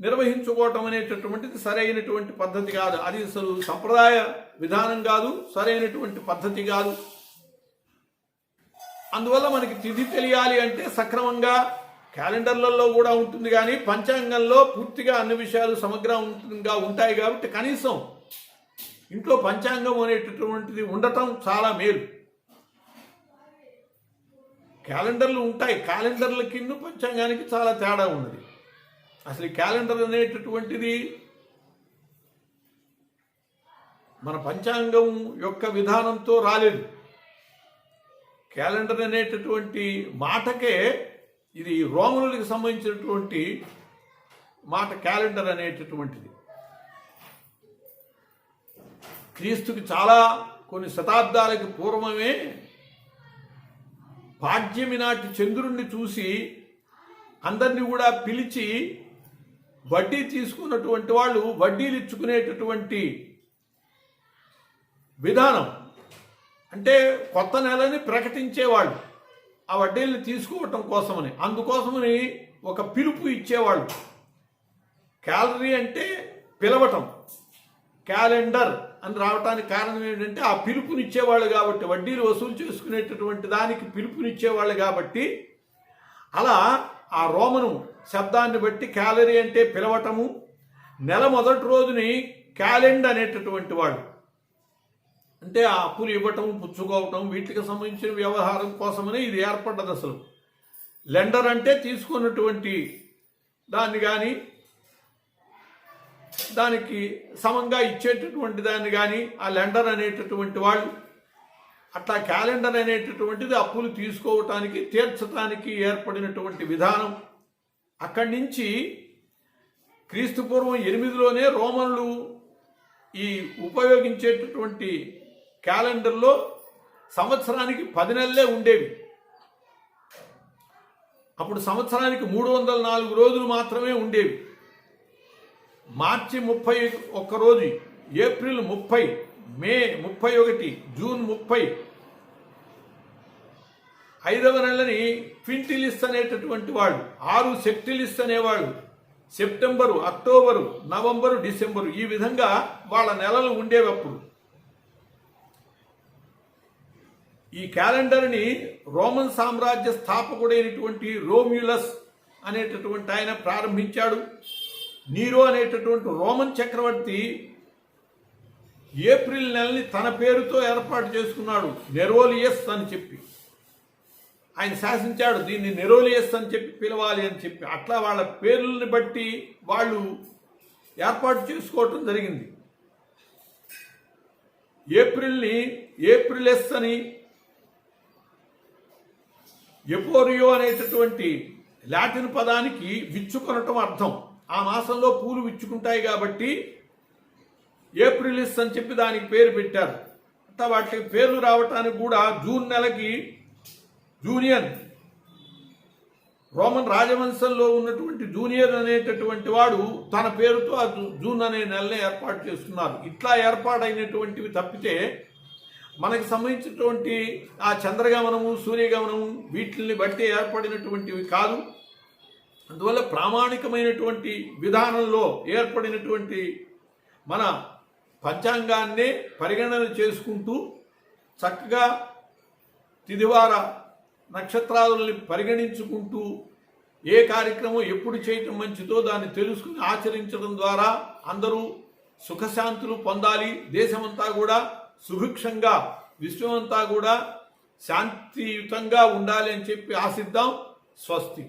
నిర్వహించుకోవటం అనేటటువంటిది సరైనటువంటి పద్ధతి కాదు. అది అసలు సంప్రదాయ విధానం కాదు, సరైనటువంటి పద్ధతి కాదు. అందువల్ల మనకి తిథి తెలియాలి అంటే సక్రమంగా క్యాలెండర్లలో కూడా ఉంటుంది, కానీ పంచాంగంలో పూర్తిగా అన్ని విషయాలు సమగ్రంగా ఉంటాయి. కాబట్టి కనీసం ఇంట్లో పంచాంగం అనేటటువంటిది ఉండటం చాలా మేలు. క్యాలెండర్లు ఉంటాయి, క్యాలెండర్లకి పంచాంగానికి చాలా తేడా ఉన్నది. అసలు ఈ క్యాలెండర్ అనేటటువంటిది మన పంచాంగం యొక్క విధానంతో రాలేదు. క్యాలెండర్ అనేటటువంటి మాటకే ఇది రోమనులకు సంబంధించినటువంటి మాట క్యాలెండర్ అనేటటువంటిది. క్రీస్తుకి చాలా కొన్ని శతాబ్దాలకు పూర్వమే పాడ్యమి నాటి చంద్రుణ్ణి చూసి అందరినీ కూడా పిలిచి వడ్డీ తీసుకున్నటువంటి వాళ్ళు వడ్డీలు ఇచ్చుకునేటటువంటి విధానం, అంటే కొత్త నెలని ప్రకటించేవాళ్ళు ఆ వడ్డీల్ని తీసుకోవటం కోసమని, అందుకోసమని ఒక పిలుపు ఇచ్చేవాళ్ళు. క్యాలరీ అంటే పిలవటం, క్యాలెండర్ అని రావటానికి కారణం ఏంటంటే ఆ పిలుపునిచ్చేవాళ్ళు కాబట్టి, వడ్డీలు వసూలు చేసుకునేటటువంటి దానికి పిలుపునిచ్చేవాళ్ళు కాబట్టి, అలా ఆ రోమను శబ్దాన్ని బట్టి క్యాలరీ అంటే పిలవటము, నెల మొదటి రోజుని క్యాలెండ్ అనేటటువంటి వాడు, అంటే ఆ అప్పులు ఇవ్వటం పుచ్చుకోవటం వీటికి సంబంధించిన వ్యవహారం కోసమని ఇది ఏర్పడ్డది. అసలు లెండర్ అంటే తీసుకున్నటువంటి దాన్ని కానీ దానికి సమంగా ఇచ్చేటటువంటి దాన్ని కానీ ఆ లెండర్ అనేటటువంటి వాళ్ళు. అట్లా క్యాలెండర్ అనేటటువంటిది అప్పులు తీసుకోవటానికి తీర్చడానికి ఏర్పడినటువంటి విధానం. అక్కడి నుంచి క్రీస్తుపూర్వం 8లోనే రోమన్లు ఈ ఉపయోగించేటటువంటి క్యాలెండర్లో సంవత్సరానికి 10 నెలలే ఉండేవి. అప్పుడు సంవత్సరానికి 304 రోజులు మాత్రమే ఉండేవి. మార్చి 31 రోజు, ఏప్రిల్ 30, మే 31, జూన్ 30, 5వ నెలని క్వింటిలిస్ అనేటటువంటి వాళ్ళు, 6 సెప్టిలిస్ అనేవాళ్ళు, సెప్టెంబరు, అక్టోబరు, నవంబరు, డిసెంబరు, ఈ విధంగా వాళ్ళ నెలలు ఉండేవి. అప్పుడు ఈ క్యాలెండర్ని రోమన్ సామ్రాజ్య స్థాపకుడైనటువంటి రోమ్యులస్ అనేటటువంటి ఆయన ప్రారంభించాడు. నీరో అనేటటువంటి రోమన్ చక్రవర్తి ఏప్రిల్ నెలని తన పేరుతో ఏర్పాటు చేసుకున్నాడు, నెరోలియస్ అని చెప్పి. ఆయన శాసించాడు, దీన్ని నెరోలియస్ అని చెప్పి పిలవాలి అని చెప్పి. అట్లా వాళ్ళ పేర్లని బట్టి వాళ్ళు ఏర్పాటు చేసుకోవటం జరిగింది. ఏప్రిల్ని ఏప్రిలెస్ అని, ఎపోరియో అనేటటువంటి లాటిన్ పదానికి విచ్చుకొనటం అర్థం. ఆ మాసంలో పూలు విచ్చుకుంటాయి కాబట్టి ఏప్రిలిస్ అని చెప్పి దానికి పేరు పెట్టారు. అట్లా వాటికి పేర్లు రావటానికి కూడా జూన్ నెలకి జూనియర్, రోమన్ రాజవంశంలో ఉన్నటువంటి జూనియర్ అనేటటువంటి వాడు తన పేరుతో ఆ జూన్ అనే నెలనే ఏర్పాటు చేసుకున్నారు. ఇట్లా ఏర్పాటైనటువంటివి తప్పితే మనకు సంబంధించినటువంటి ఆ చంద్రగమనము, సూర్యగమనము వీటిని బట్టి ఏర్పడినటువంటివి కాదు. అందువల్ల ప్రామాణికమైనటువంటి విధానంలో ఏర్పడినటువంటి మన పంచాంగాన్నే పరిగణన చేసుకుంటూ చక్కగా తిదివార నక్షత్రాలని పరిగణించుకుంటూ ఏ కార్యక్రమం ఎప్పుడు చేయటం మంచిదో దాన్ని తెలుసుకుని ఆచరించడం ద్వారా అందరూ సుఖశాంతులు పొందాలి. దేశమంతా కూడా సుభిక్షంగా, విశ్వమంతా కూడా శాంతియుతంగా ఉండాలి అని చెప్పి ఆశిద్దాం. స్వస్తి.